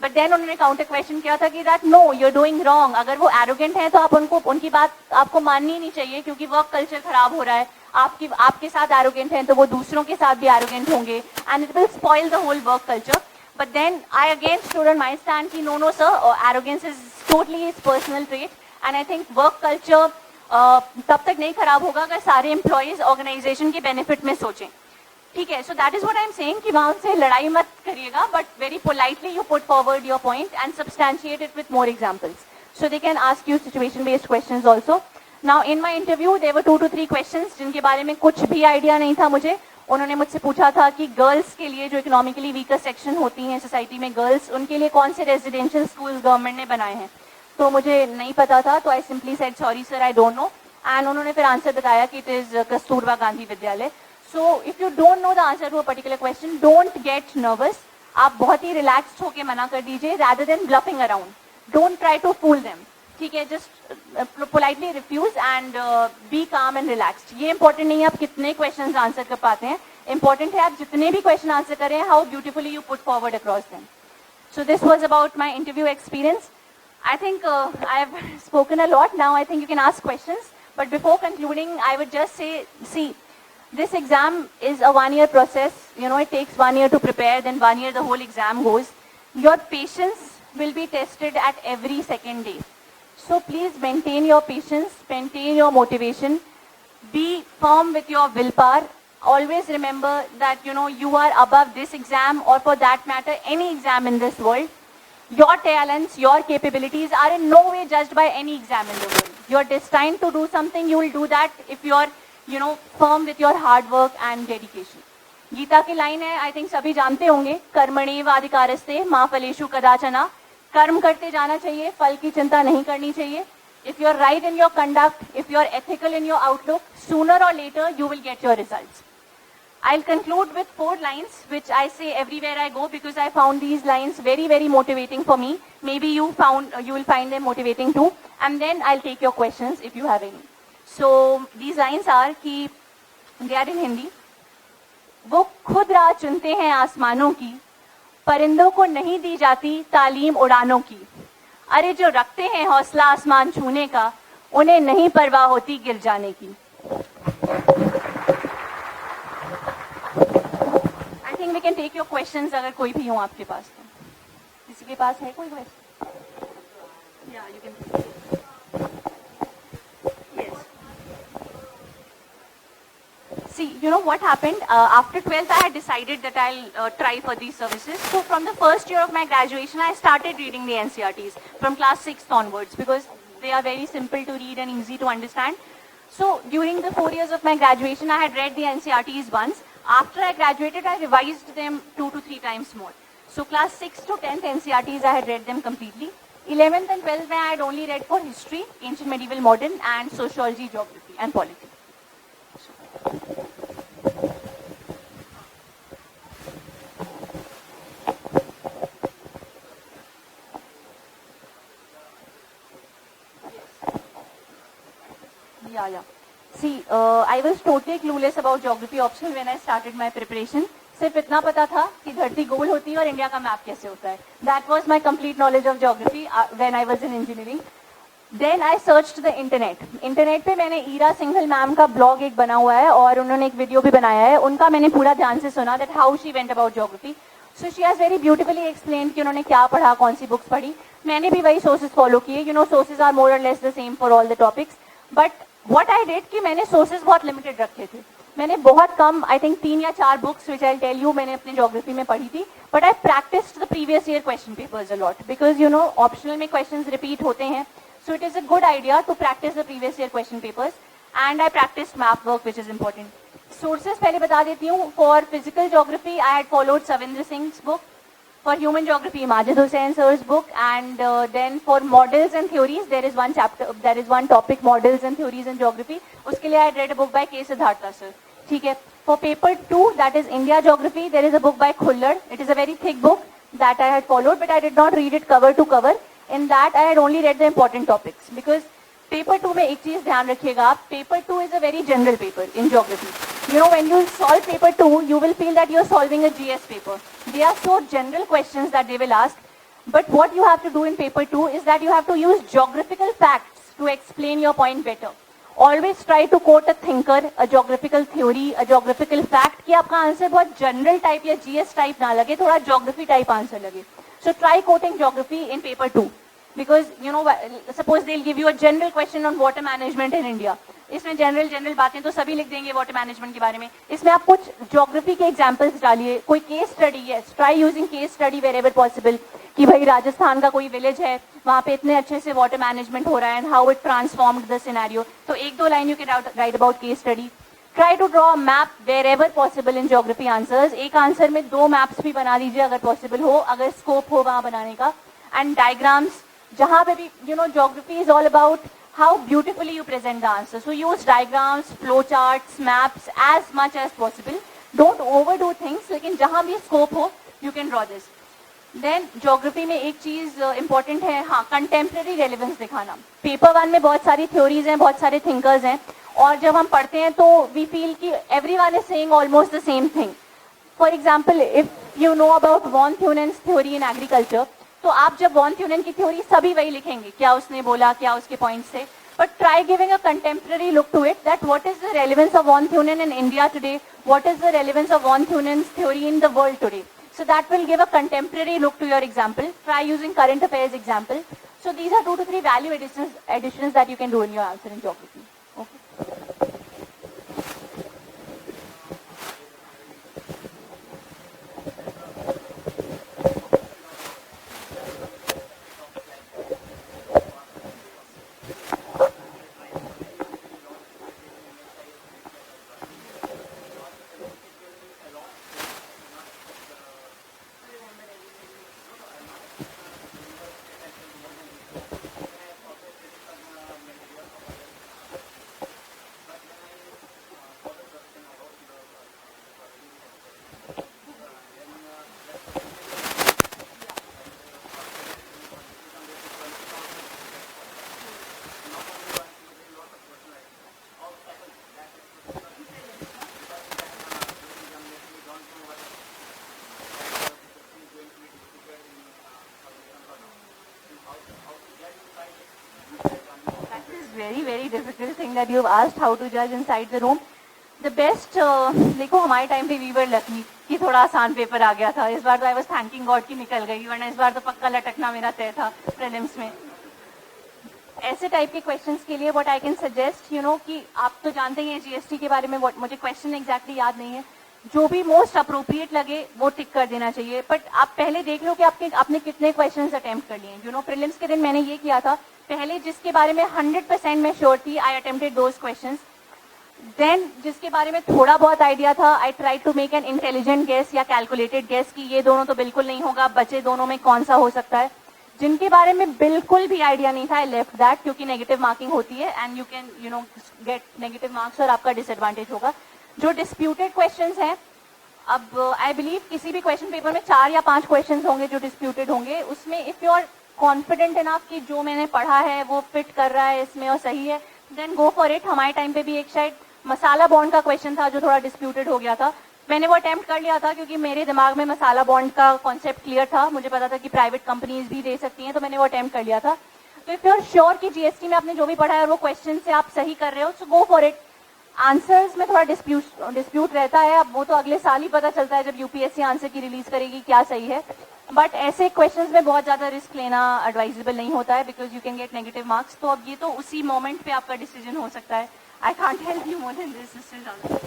But then उन्होंने काउंटर क्वेश्चन किया था कि that no, you are doing wrong. अगर वो एरोगेंट है तो आप उनकी बात आपको माननी नहीं चाहिए, क्योंकि वर्क कल्चर खराब हो रहा है. आपके साथ एरोगेंट है तो वो दूसरों के साथ भी एरोगेंट होंगे and it will spoil the whole work culture. But then I again stood on my stand कि no sir, arrogance is totally his personal trait and I think work culture तब तक नहीं खराब होगा अगर सारे employees organization के benefit में सोचें. ठीक है, so that is what I am saying कि वहाँ से लड़ाई मत करिएगा, but very politely you put forward your point and substantiate it with more examples. So they can ask you situation based questions also. Now in my interview there were 2 to 3 questions जिनके बारे में कुछ भी आइडिया नहीं था मुझे. उन्होंने मुझसे पूछा था कि गर्ल्स के लिए जो इकोनॉमिकली वीकर सेक्शन होती हैं सोसाइटी में, गर्ल्स, उनके लिए कौन से रेजिडेंशियल स्कूल गवर्नमेंट ने बनाए हैं. तो मुझे नहीं पता था, तो I simply said sorry sir, I don't know. And उन्होंने फिर आंसर बताया कि it is Kasturba Gandhi Vidyalaya. So if you don't know the answer to a particular question, don't get nervous. आप बहुत ही रिलैक्स्ड होकर मना कर दीजिए rather than bluffing around. Don't try to fool them. ठीक है, just politely refuse and be calm and relaxed. ये इंपॉर्टेंट नहीं है आप कितने क्वेश्चन आंसर कर पाते हैं, इंपॉर्टेंट है आप जितने भी क्वेश्चन आंसर करें, how beautifully you put forward across them. So this was about my interview experience. I think I have spoken a lot. Now I think you can ask questions, but before concluding I would just say, see, this exam is a 1-year process. You know, it takes 1 year to prepare, then 1 year the whole exam goes. Your patience will be tested at every second day. So please maintain your patience, maintain your motivation, be firm with your willpower. Always remember that, you know, you are above this exam or for that matter any exam in this world. Your talents, your capabilities are in no way judged by any exam in the world. You are destined to do something, you will do that if you are, you know, firm with your hard work and dedication. Gita की लाइन है, आई थिंक सभी जानते होंगे, कर्मणेव अधिकारस्ते मा फलेषु कदाचन. कर्म करते जाना चाहिए, फल की चिंता नहीं करनी चाहिए. If you are right in your conduct, if you are ethical in your outlook, sooner or later you will get your results. I'll conclude with 4 lines which I say everywhere I go because I found these lines very, very motivating for me. Maybe you will find them motivating too. And then I'll take your questions if you have any. So these lines are कि they are in Hindi. वो खुद राह चुनते हैं आसमानों की, परिंदों को नहीं दी जाती तालीम उड़ानों की. अरे जो रखते हैं हौसला आसमान छूने का, उन्हें नहीं परवाह होती गिर जाने की. I think we can take your questions अगर कोई भी हो आपके पास. तो किसी के पास है कोई क्वेश्चन? या you can. See, you know what happened? After 12th, I had decided that I'll try for these services. So from the first year of my graduation, I started reading the NCRTs from class 6th onwards because they are very simple to read and easy to understand. So during the 4 years of my graduation, I had read the NCRTs once. After I graduated, I revised them 2 to 3 times more. So class 6th to 10th NCRTs, I had read them completely. 11th and 12th, I had only read for history, ancient, medieval, modern, and sociology, geography, and politics. Yeah. See, I was totally clueless about geography optional when I started my preparation. सिर्फ इतना पता था कि धरती गोल होती है और इंडिया का मैप कैसे होता है. That was my complete knowledge of geography when I was in engineering. Then I searched the internet. Internet पे मैंने ईरा सिंघल मैम का ब्लॉग एक बना हुआ है और उन्होंने एक वीडियो भी बनाया है. उनका मैंने पूरा ध्यान से सुना that how she went about geography. So she has very beautifully explained कि उन्होंने क्या पढ़ा, कौन सी बुक्स पढ़ी. मैंने भी वही सोर्सेज फॉलो किए. You know, sources are more or less the same for all the topics. But what I did कि मैंने सोर्सेज बहुत लिमिटेड रखे थे. मैंने बहुत कम, आई थिंक 3 या 4 books which I tell you मैंने अपने ज्योग्राफी में पढ़ी थी. But I practised the previous year question papers a lot because you know optional में क्वेश्चंस रिपीट होते हैं. So it is a good idea to practise the previous year question papers and I practise map work which is important. Sources पहले बता देती हूँ. For physical geography I had followed Savindra Singh book. For human geography, Majid Hussain sir's book, and then for models and theories, there is one topic, models and theories in geography. उसके लिए I read a book by K. Siddhartha sir. ठीक है. For paper 2, that is India geography, there is a book by Khullad. It is a very thick book that I had followed, but I did not read it cover to cover. In that, I had only read the important topics because paper 2 में एक चीज ध्यान रखिएगा आप. Paper 2 is a very general paper in geography. You know, when you solve paper 2, you will feel that you're solving a GS paper. They are so general questions that they will ask. But what you have to do in paper 2 is that you have to use geographical facts to explain your point better. Always try to quote a thinker, a geographical theory, a geographical fact कि आपका आंसर बहुत general type या GS type ना लगे, थोड़ा geography type आंसर लगे. So try quoting geography in paper 2. Because you know, suppose they'll give you a general question on water management in India. इसमें जनरल बातें तो सभी लिख देंगे वाटर मैनेजमेंट के बारे में. इसमें आप कुछ ज्योग्राफी के एग्जांपल्स डालिए. कोई case study, yes, try using case study wherever possible कि भाई राजस्थान का कोई विलेज है, वहाँ पे इतने अच्छे से वाटर मैनेजमेंट हो रहा है and how it transformed the scenario. तो 1-2 line you can write about case study. Try to draw map wherever possible in geography answers. एक आंसर में 2 मैप्स भी बना लीजिए अगर पॉसिबल हो, अगर स्कोप हो वहाँ बनाने का. एंड डायग्राम्स, जहाँ पे भी you know geography is all about how beautifully you present the answer. So use diagrams, flow charts, maps as much as possible. Don't overdo things. लेकिन जहाँ भी scope हो, you can draw this. Then geography में एक चीज important है, हाँ, contemporary relevance दिखाना. Paper 1 में बहुत सारी theories हैं, बहुत सारे thinkers हैं, और जब हम पढ़ते हैं तो we feel कि everyone is saying almost the same thing. For example, if you know about von Thunen's theory in agriculture, तो आप जब वॉन थ्यूनेन की थ्योरी सभी वही लिखेंगे, क्या उसने बोला, क्या उसके पॉइंट्स थे. But try giving a contemporary look to it that what is the relevance of von Thunen in India today, what is the relevance of von Thunen's theory in the world today. So that will give a contemporary look to your example. Try using current affairs example. So these are 2 to 3 value additions that you can do in your answer in geography. Okay. very difficult thing that you've asked how to judge inside the room. The best, देखो हमारे टाइम पे we were lucky कि थोड़ा आसान पेपर आ गया था. इस बार तो I was thanking God कि निकल गई, वरना इस बार तो पक्का लटकना मेरा तय था प्रीलिम्स में. ऐसे टाइप के क्वेश्चंस के लिए व्हाट आई कैन सजेस्ट कि आप तो जानते ही हैं जीएसटी के बारे में, मुझे क्वेश्चन एग्जैक्टली याद नहीं है, जो भी मोस्ट अप्रोप्रिएट लगे वो टिक कर देना चाहिए। बट आप पहले देख लो कि आपने कितने क्वेश्चंस अटेम्प्ट कर लिए। प्रीलिम्स के दिन मैंने ये किया था, पहले जिसके बारे में 100% मैं श्योर थी, I attempted those questions. Then जिसके बारे में थोड़ा बहुत आइडिया था, I try to make an intelligent guess या कैलकुलेटेड गेस कि ये दोनों तो बिल्कुल नहीं होगा, बचे दोनों में कौन सा हो सकता है। जिनके बारे में बिल्कुल भी आइडिया नहीं था, आई लेफ्ट दैट, क्योंकि नेगेटिव मार्किंग होती है and you can get negative marks और आपका डिसएडवांटेज होगा। जो डिस्प्यूटेड क्वेश्चंस हैं, अब आई बिलीव किसी भी क्वेश्चन पेपर में 4 या 5 क्वेश्चंस होंगे जो डिस्प्यूटेड होंगे। उसमें if you are confident enough कि जो मैंने पढ़ा है वो फिट कर रहा है इसमें और सही है, देन गो फॉर इट। हमारे टाइम पे भी एक शायद मसाला बॉन्ड का क्वेश्चन था जो थोड़ा डिस्प्यूटेड हो गया था, मैंने वो अटेम्प्ट कर लिया था क्योंकि मेरे दिमाग में मसाला बॉन्ड का कॉन्सेप्ट क्लियर था, मुझे पता था कि प्राइवेट कंपनीज भी दे सकती हैं, तो मैंने वो अटेम्प्ट कर लिया था। तो इफ यू आर श्योर कि जीएसटी में आपने जो भी पढ़ा है और वो क्वेश्चन से आप सही कर रहे हो, सो गो फॉर इट। आंसर्स में थोड़ा डिस्प्यूट रहता है, अब वो तो अगले साल ही पता चलता है जब यूपीएससी आंसर की रिलीज करेगी क्या सही है। बट ऐसे क्वेश्चंस में बहुत ज्यादा रिस्क लेना एडवाइजेबल नहीं होता है, because you can get negative marks. तो अब ये तो उसी मोमेंट पे आपका डिसीजन हो सकता है। I can't help you more than this, इससे ज्यादा।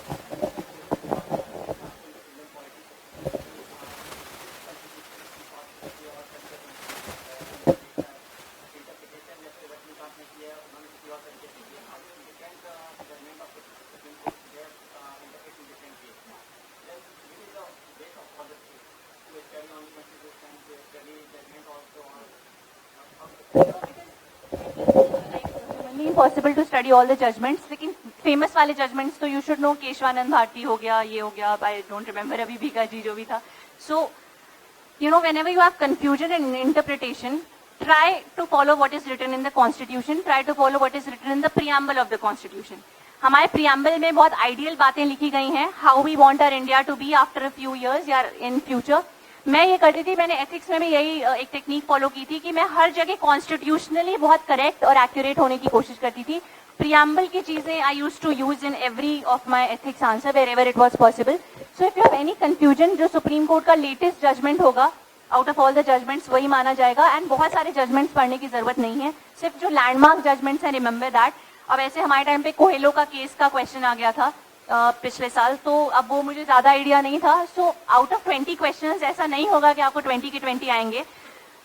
Possible to study all the judgements, लेकिन फेमस वाले जजमेंट्स तो you should know, Keshavananda Bharti हो गया, ये हो गया, आई डोंट रिमेम्बर अभी भी का जी जो भी था। सो whenever you have confusion in interpretation, try to follow what is written in the constitution, try to follow what is written in the preamble of the constitution. हमारे preamble में बहुत आइडियल बातें लिखी गई हैं, how we want our India to be after a few years या in future। मैं ये करती थी, मैंने एथिक्स में भी यही एक टेक्निक फॉलो की थी कि मैं हर जगह कॉन्स्टिट्यूशनली बहुत करेक्ट और एक्यूरेट होने की कोशिश करती थी। प्रियम्बल की चीजें I use to use in every of my ethics answer wherever it was possible. So if you have any confusion, जो सुप्रीम कोर्ट का लेटेस्ट जजमेंट होगा, out of all the judgements वही माना जाएगा। एंड बहुत सारे जजमेंट्स पढ़ने की जरूरत नहीं है, सिर्फ जो लैंडमार्क जजमेंट्स हैं, रिमेंबर दैट। अब ऐसे हमारे टाइम पे कोहेलो का केस का क्वेश्चन आ गया था पिछले साल, तो अब वो मुझे ज्यादा आइडिया नहीं था। सो आउट ऑफ 20 क्वेश्चंस ऐसा नहीं होगा कि आपको 20 के 20 आएंगे।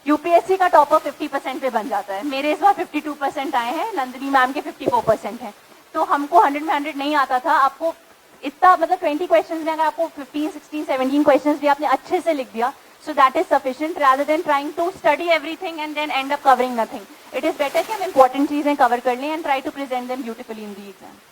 यूपीएससी का टॉपर 50% पे बन जाता है, मेरे इस बार 52% आए हैं, नंदिनी मैम के 54% हैं। तो हमको 100 में 100 नहीं आता था। आपको इतना मतलब 20 क्वेश्चंस में अगर आपको 15, 16, 17 क्वेश्चंस भी आपने अच्छे से लिख दिया, so that is sufficient rather than trying to study everything and then end up covering nothing. It is better कि हम important चीजें cover कर लें and try to present them beautifully in the exam.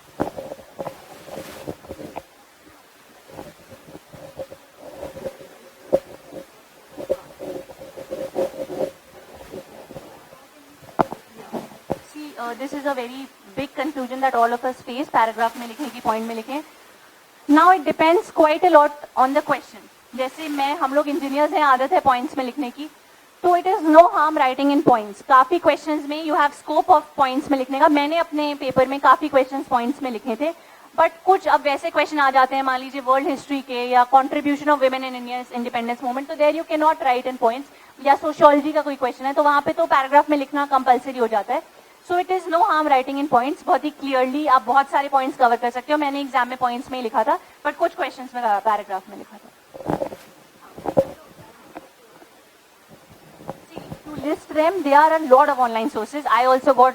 This is a very big confusion that all of us face. Paragraph में लिखने की point में लिखें. Now it depends quite a lot on the question. जैसे हम लोग इंजीनियर्स हैं, आदत है पॉइंट्स में लिखने की, तो it is no harm writing in points. काफी क्वेश्चंस में you have scope of points में लिखने का। मैंने अपने पेपर में काफी क्वेश्चंस पॉइंट्स में लिखे थे, बट कुछ अब वैसे क्वेश्चन आ जाते हैं, मान लीजिए वर्ल्ड हिस्ट्री के या contribution of women in Indian independence movement, तो there you can not write in points. या सोशियोलॉजी का कोई क्वेश्चन है तो वहां पे तो पैराग्राफ में लिखना कंपल्सरी हो जाता है। So it is no harm writing in points. बहुत ही क्लियरली आप बहुत सारे पॉइंट्स कवर कर सकते हो। मैंने एग्जाम में पॉइंट्स में ही लिखा था, बट कुछ क्वेश्चन में पैराग्राफ में लिखा था। List them, there are a lot of online sources. I also got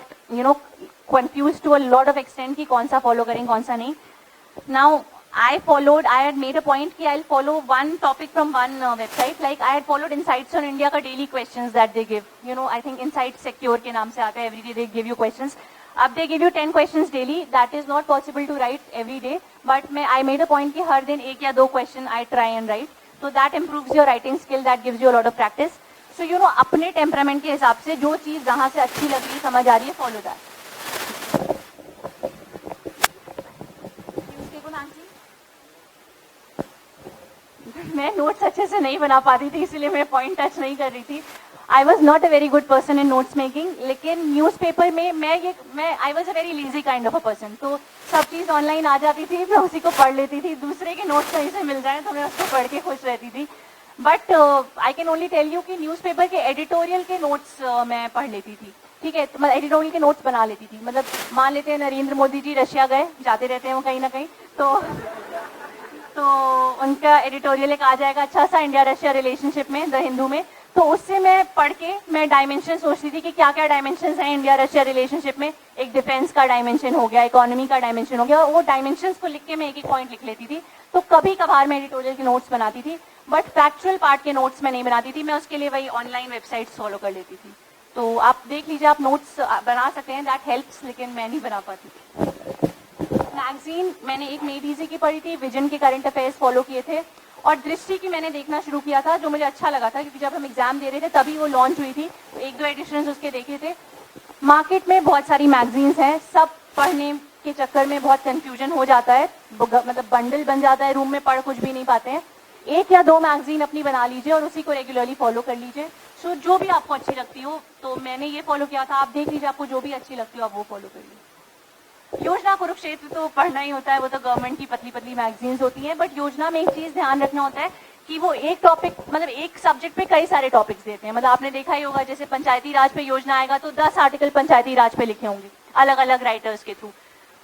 confused to a lot of extent कि कौन सा follow करें कौन सा नहीं. Now I had made a point कि I'll follow one topic from one website. Like I had followed Insights on India का daily questions that they give. I think Insights Secure के नाम से आता है. Every day they give you questions. अब they give you 10 questions daily. That is not possible to write every day. But I made a point कि हर दिन एक या दो question I try and write. So that improves your writing skill. That gives you a lot of practice. So अपने टेम्परामेंट के हिसाब से जो चीज जहां से अच्छी लग रही है, समझ आ रही है, फॉलो दैट। मैं नोट्स अच्छे से नहीं बना पाती थी, इसीलिए मैं पॉइंट टच नहीं कर रही थी। आई was not a very good person in notes making, लेकिन न्यूज़पेपर में मैं I was a very lazy kind of a person. तो सब चीज ऑनलाइन आ जाती थी, मैं उसी को पढ़ लेती थी। दूसरे के नोट्स कहीं से मिल जाए तो मैं उसको पढ़ के खुश रहती थी। But I can only tell you कि न्यूज़पेपर के एडिटोरियल के नोट्स मैं पढ़ लेती थी। ठीक है, तो मैं एडिटोरियल के नोट्स बना लेती थी। मतलब मान लेते हैं नरेंद्र मोदी जी रशिया गए, जाते रहते हैं वो कहीं ना कहीं, तो उनका एडिटोरियल एक आ जाएगा अच्छा सा इंडिया रशिया रिलेशनशिप में, द हिंदू में। तो उससे मैं पढ़ के मैं डायमेंशन सोचती थी कि क्या क्या डायमेंशन हैं इंडिया रशिया रिलेशनशिप में। एक डिफेंस का डायमेंशन हो गया, इकोनॉमी का डायमेंशन हो गया, और वो डायमेंशन को लिख के मैं एक एक पॉइंट लिख लेती थी। तो कभी कभार मैं एडिटोरियल के नोट्स बनाती थी, बट फैक्चुअल पार्ट के नोट्स मैं नहीं बनाती थी। मैं उसके लिए वही ऑनलाइन वेबसाइट्स फॉलो कर लेती थी। तो आप देख लीजिए, आप नोट्स बना सकते हैं, दैट हेल्प्स, लेकिन मैं नहीं बना पाती थी। मैगजीन मैंने एक मेड इजी की पढ़ी थी, विजन के करंट अफेयर्स फॉलो किए थे, और दृष्टि की मैंने देखना शुरू किया था, जो मुझे अच्छा लगा था क्योंकि जब हम एग्जाम दे रहे थे तभी वो लॉन्च हुई थी, तो एक दो एडिशन उसके देखे थे। मार्केट में बहुत सारी मैगजीन्स हैं, सब पढ़ने के चक्कर में बहुत कंफ्यूजन हो जाता है, मतलब बंडल बन जाता है, रूम में पढ़ कुछ भी नहीं पाते हैं। एक या दो मैगजीन अपनी बना लीजिए और उसी को रेगुलरली फॉलो कर लीजिए। सो जो भी आपको अच्छी लगती हो, तो मैंने ये फॉलो किया था, आप देख लीजिए आपको जो भी अच्छी लगती हो आप वो फॉलो कर लीजिए। योजना कुरुक्षेत्र तो पढ़ना ही होता है, वो तो गवर्नमेंट की पतली पतली मैगजीन्स होती हैं, बट योजना में एक चीज ध्यान रखना होता है कि वो एक टॉपिक, मतलब एक सब्जेक्ट पे कई सारे टॉपिक्स देते हैं। मतलब आपने देखा ही होगा, जैसे पंचायती राज पे योजना आएगा तो 10 आर्टिकल पंचायती राज पे लिखे होंगे अलग अलग राइटर्स के थ्रू।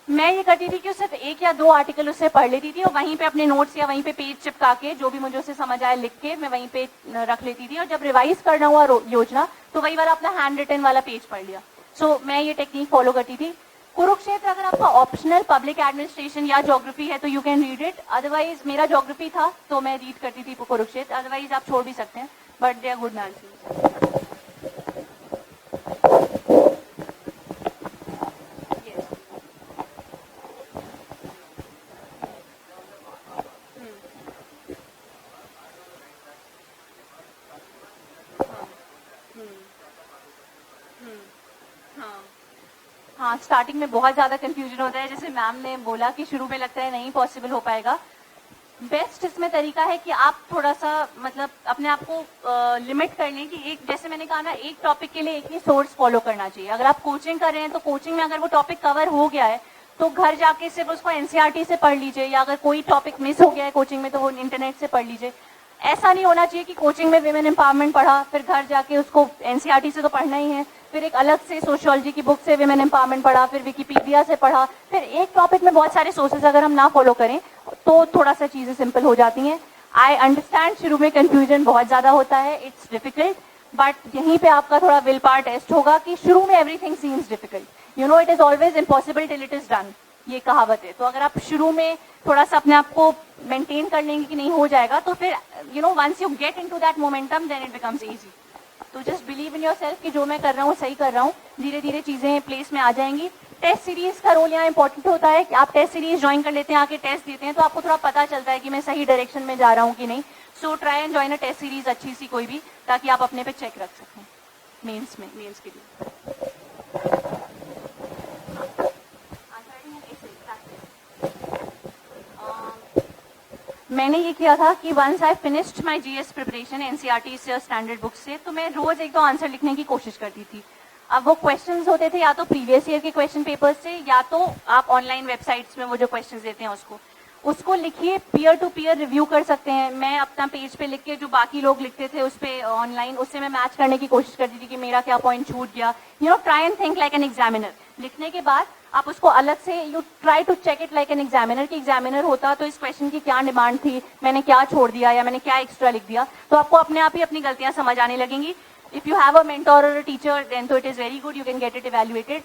मैं ये करती थी कि सिर्फ एक या दो आर्टिकल उससे पढ़ लेती थी, और वहीं पे अपने नोट्स या वहीं पे पेज चिपका के जो भी मुझे उससे समझ आए लिख के मैं वहीं पे रख लेती थी, और जब रिवाइज करना हुआ योजना तो वही वाला अपना हैंड रिटन वाला पेज पढ़ लिया। सो मैं ये टेक्निक फॉलो करती थी। कुरुक्षेत्र अगर आपका ऑप्शनल पब्लिक एडमिनिस्ट्रेशन या ज्योग्राफी है तो you can read it, otherwise मेरा ज्योग्राफी था तो मैं रीड करती थी कुरुक्षेत्र, अदरवाइज आप छोड़ भी सकते हैं, but they are good magazines. हाँ, स्टार्टिंग में बहुत ज्यादा कंफ्यूजन होता है, जैसे मैम ने बोला कि शुरू में लगता है नहीं पॉसिबल हो पाएगा। बेस्ट इसमें तरीका है कि आप थोड़ा सा मतलब अपने आप को लिमिट कर लें कि एक, जैसे मैंने कहा ना, एक टॉपिक के लिए एक ही सोर्स फॉलो करना चाहिए। अगर आप कोचिंग कर रहे हैं तो कोचिंग में अगर वो टॉपिक कवर हो गया है तो घर जाके सिर्फ उसको एनसीईआरटी से पढ़ लीजिए, या अगर कोई टॉपिक मिस हो गया है कोचिंग में तो वो इंटरनेट से पढ़ लीजिए। ऐसा नहीं होना चाहिए कि कोचिंग में विमेन एम्पावरमेंट पढ़ा फिर घर जाके उसको एनसीईआरटी से तो पढ़ना ही है, फिर एक अलग से सोशियोलॉजी की बुक से विमेन एम्पावरमेंट पढ़ा, फिर विकिपीडिया से पढ़ा, फिर एक टॉपिक में बहुत सारे सोर्सेज अगर हम ना फॉलो करें तो थोड़ा सा चीजें सिंपल हो जाती हैं। आई अंडरस्टैंड शुरू में कंफ्यूजन बहुत ज्यादा होता है, इट्स डिफिकल्ट, बट यहीं पे आपका थोड़ा विल पावर टेस्ट होगा कि शुरू में everything seems difficult, you know it is always impossible till it is done, ये कहावत है। तो अगर आप शुरू में थोड़ा सा अपने आप को मेंटेन कर लेंगे कि नहीं हो जाएगा, तो फिर you know once you get into that momentum then it becomes easy. तो जस्ट बिलीव इन योरसेल्फ कि जो मैं कर रहा हूँ सही कर रहा हूँ, धीरे धीरे चीजें प्लेस में आ जाएंगी। टेस्ट सीरीज का रोल यहाँ इंपॉर्टेंट होता है कि आप टेस्ट सीरीज ज्वाइन कर लेते हैं, आके टेस्ट देते हैं, तो आपको थोड़ा पता चलता है कि मैं सही डायरेक्शन में जा रहा हूँ कि नहीं। So try and join a test series अच्छी सी कोई भी, ताकि आप अपने पे चेक रख सकें मेंस में, मेंस के लिए। मैंने ये किया था कि once I finished my GS preparation NCERT से स्टैंडर्ड बुक से, तो मैं रोज एक दो आंसर लिखने की कोशिश करती थी। अब वो क्वेश्चंस होते थे या तो प्रीवियस ईयर के क्वेश्चन पेपर्स से, या तो आप ऑनलाइन वेबसाइट्स में वो जो क्वेश्चंस देते हैं उसको लिखिए, पीयर टू पीयर रिव्यू कर सकते हैं। मैं अपना पेज पे लिख के जो बाकी लोग लिखते थे उस पे ऑनलाइन, उससे मैं मैच करने की कोशिश करती थी कि मेरा क्या पॉइंट छूट गया। You know, try and think like an examiner. लिखने के बाद आप उसको अलग से you try to check it like an examiner, कि एग्जामिनर होता तो इस क्वेश्चन की क्या डिमांड थी, मैंने क्या छोड़ दिया या मैंने क्या एक्स्ट्रा लिख दिया। तो आपको अपने आप ही अपनी गलतियां समझ आने लगेंगी। If you have a mentor और अ टीचर देन तो it is very good, you can get it evaluated.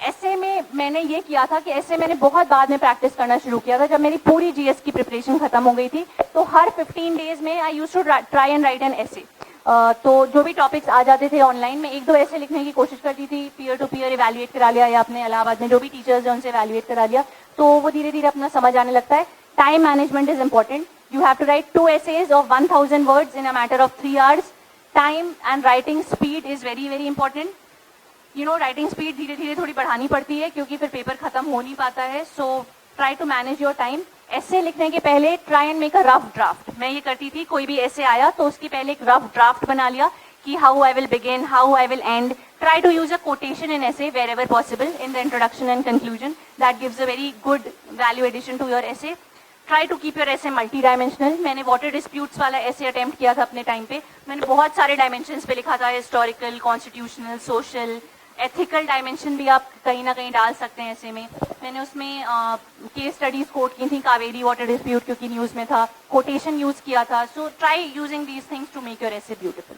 ऐसे में मैंने ये किया था कि ऐसे मैंने बहुत बाद में प्रैक्टिस करना शुरू किया था, जब मेरी पूरी जीएस की प्रिपरेशन खत्म हो गई थी। तो हर 15 डेज में I used to try and write an essay. तो जो भी टॉपिक्स आ जाते थे ऑनलाइन में, एक दो ऐसे लिखने की कोशिश करती थी, पीयर टू पीयर इवैल्यूएट करा लिया, या अपने इलाहाबाद में जो भी टीचर्स हैं उनसे इवैल्यूएट करा लिया, तो वो धीरे धीरे अपना समझ आने लगता है। Time management is important, you have to write 2 essays of 1000 words in a matter of 3 hours. Time and writing speed is very very important. You know, writing speed धीरे धीरे थोड़ी बढ़ानी पड़ती है क्योंकि फिर पेपर खत्म हो नहीं पाता है। So try to manage your time. ऐसे लिखने के पहले try and make a rough draft. मैं ये करती थी, कोई भी ऐसे आया तो उसके पहले एक रफ ड्राफ्ट बना लिया कि how I will begin, how I will end. Try to use a quotation in essay wherever possible in the introduction and conclusion, that gives a very good value addition to your essay. Try to keep your essay multi dimensional. मैंने वाटर डिस्प्यूट्स वाला ऐसे अटेम्प्ट किया था अपने टाइम पे। मैंने बहुत सारे डायमेंशंस पे लिखा था, historical, constitutional, social, ethical dimension भी आप कहीं ना कहीं डाल सकते हैं ऐसे में। मैंने उसमें केस स्टडीज कोट की थी, कावेरी वाटर डिस्प्यूट क्योंकि न्यूज़ में था, कोटेशन यूज किया था। So try using these things to make your essay beautiful.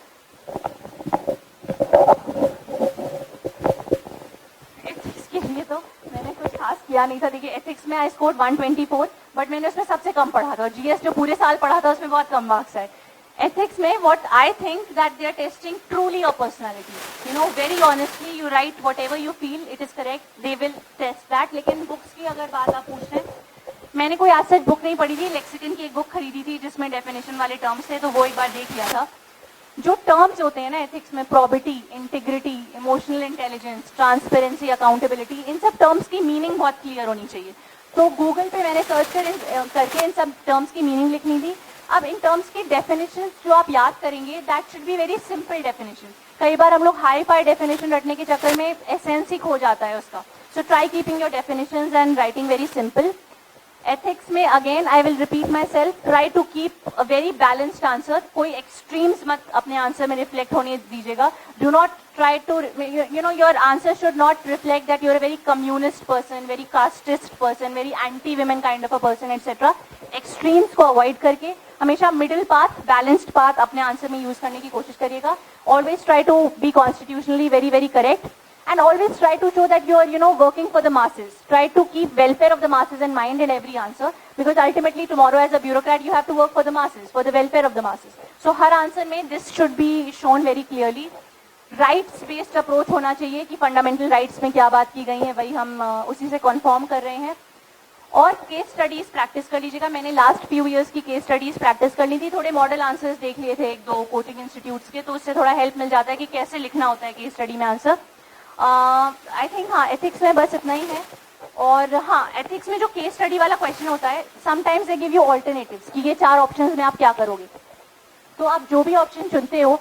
Ethics के लिए तो मैंने कुछ खास किया नहीं था। देखिए एथिक्स में आई स्कोर 124, बट मैंने उसमें सबसे कम पढ़ा था, और जीएस जो पूरे साल पढ़ा था उसमें बहुत कम मार्क्स आए। Ethics में what I think that they are testing truly your personality. You know, very honestly, you write whatever you feel, it is correct. They will test that. लेकिन बुक्स की अगर बात आप पूछ रहे हैं, मैंने कोई आज सच बुक नहीं पढ़ी थी। लेक्सिकन की एक बुक खरीदी थी जिसमें डेफिनेशन वाले टर्म्स थे, तो वो एक बार देख लिया था। जो टर्म्स होते हैं ना एथिक्स में, probity, integrity, emotional intelligence, transparency, accountability, इन सब टर्म्स की मीनिंग बहुत क्लियर होनी चाहिए। तो गूगल पे मैंने सर्च करके इन सब टर्म्स की मीनिंग लिखनी थी। अब इन टर्म्स की डेफिनेशन जो आप याद करेंगे, that should be very simple definition. कई बार हम लोग हाई फाई डेफिनेशन रटने के चक्कर में एसेंस ही खो जाता है उसका। So try keeping your definitions and writing very simple. Ethics में again I will repeat myself, try to keep a very balanced answer. कोई एक्सट्रीम्स मत अपने आंसर में रिफ्लेक्ट होने दीजिएगा। Do not try to, you know, your answer should not reflect that you're a very communist person, very casteist person, very anti women kind of a person, etc. extremes को avoid करके हमेशा middle path, balanced path अपने आंसर में यूज करने की कोशिश करिएगा। always try to be constitutionally very very correct, and always try to show that you're, you know, working for the masses. Try to keep welfare of the masses in mind in every answer, because ultimately tomorrow as a bureaucrat you have to work for the masses, for the welfare of the masses. So her answer में this should be shown very clearly. Rights based approach होना चाहिए कि फंडामेंटल राइट्स में क्या बात की गई है वही हम उसी से कन्फर्म कर रहे हैं। और केस स्टडीज प्रैक्टिस कर लीजिएगा। मैंने लास्ट फ्यू इयर्स की केस स्टडीज प्रैक्टिस कर ली थी, थोड़े मॉडल आंसर्स देख लिए थे एक दो कोचिंग इंस्टीट्यूट्स के, तो उससे थोड़ा हेल्प मिल जाता है कि कैसे लिखना होता है केस स्टडी में आंसर। आई थिंक हाँ, एथिक्स में बस इतना ही है। और हाँ, एथिक्स में जो केस स्टडी वाला क्वेश्चन होता है, sometimes they give you alternatives कि ये 4 ऑप्शंस में आप क्या करोगे। तो आप जो भी ऑप्शन चुनते हो,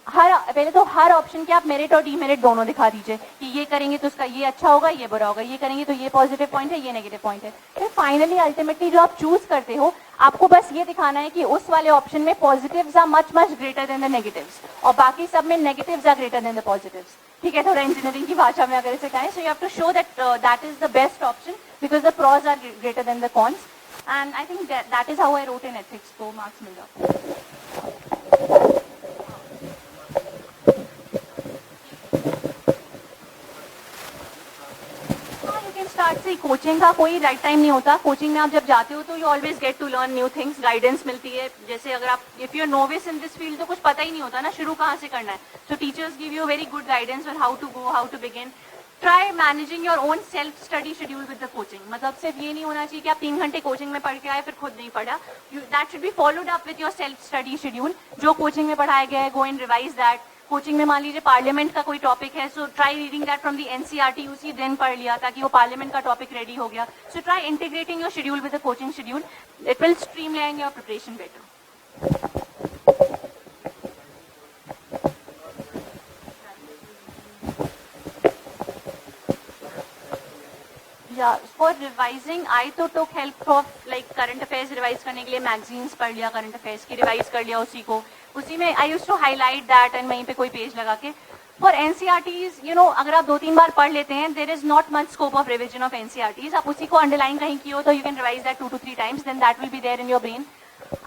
पहले तो हर ऑप्शन के आप मेरिट और डीमेरिट दोनों दिखा दीजिए कि ये करेंगे तो उसका ये अच्छा होगा, ये बुरा होगा, ये करेंगे तो ये पॉजिटिव पॉइंट है, ये नेगेटिव पॉइंट है। फिर फाइनली अल्टीमेटली जो आप चूज करते हो, आपको बस ये दिखाना है कि उस वाले ऑप्शन में positives are much much greater than the negatives, और बाकी सब में negatives are greater than the positives. ठीक है, थोड़ा इंजीनियरिंग की भाषा में अगर इसे कहें, so you have to show that that is the best option because the pros are greater than the cons, and I think that is how I wrote in ethics, तो मार्क्स मिल जाते। कोचिंग का कोई राइट टाइम नहीं होता। कोचिंग में आप जब जाते हो तो you always get to learn new things, guidance मिलती है। जैसे अगर आप if you are novice in this field तो कुछ पता ही नहीं होता ना, शुरू कहाँ से करना है। So teachers give you very good guidance on how to go, how to begin. Try managing your own self study schedule with the coaching. मतलब सिर्फ ये नहीं होना चाहिए कि आप 3 घंटे कोचिंग में पढ़ के आए फिर खुद नहीं पढ़ा। That should be followed up with your self study schedule. जो कोचिंग में पढ़ाया गया है, go and revise that. Coaching में मान लीजिए पार्लियामेंट का कोई टॉपिक है, so try reading that from the NCERT, उसी दिन पढ़ लिया ताकि वो पार्लियामेंट का टॉपिक रेडी हो गया। So try integrating your schedule with the coaching schedule, it will streamline your preparation better. For revising I तो took help of like current affairs revise करने के लिए मैगजीन्स पढ़ लिया, करंट अफेयर्स की रिवाइज कर लिया उसी में I used to highlight that and वहीं पे कोई पेज लगा के। फॉर एनसीईआरटीज, यू नो, अगर आप 2-3 बार पढ़ लेते हैं, there is not much scope of revision of NCERTs. आप उसी को अंडरलाइन कहीं की हो तो you can revise that 2 to 3 times, then that will be there in your brain.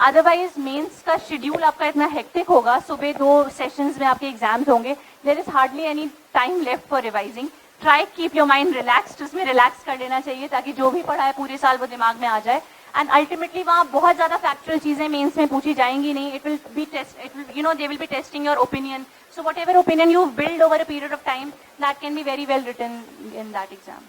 Otherwise mains का शेड्यूल आपका इतना हेक्टिक होगा, सुबह 2 सेशंस में आपके एग्जाम्स होंगे, there is hardly any time left for revising. Try keep your mind relaxed, उसमें रिलैक्स कर लेना चाहिए ताकि जो भी पढ़ा है पूरे साल वो दिमाग में आ जाए। एंड अल्टीमेटली वहाँ बहुत ज्यादा फैक्चुअल चीजें मेंस में पूछी जाएंगी नहीं। It will be test, it will, you know, they will be testing your opinion. So whatever opinion you build over a period of time, that can be very well written in that exam.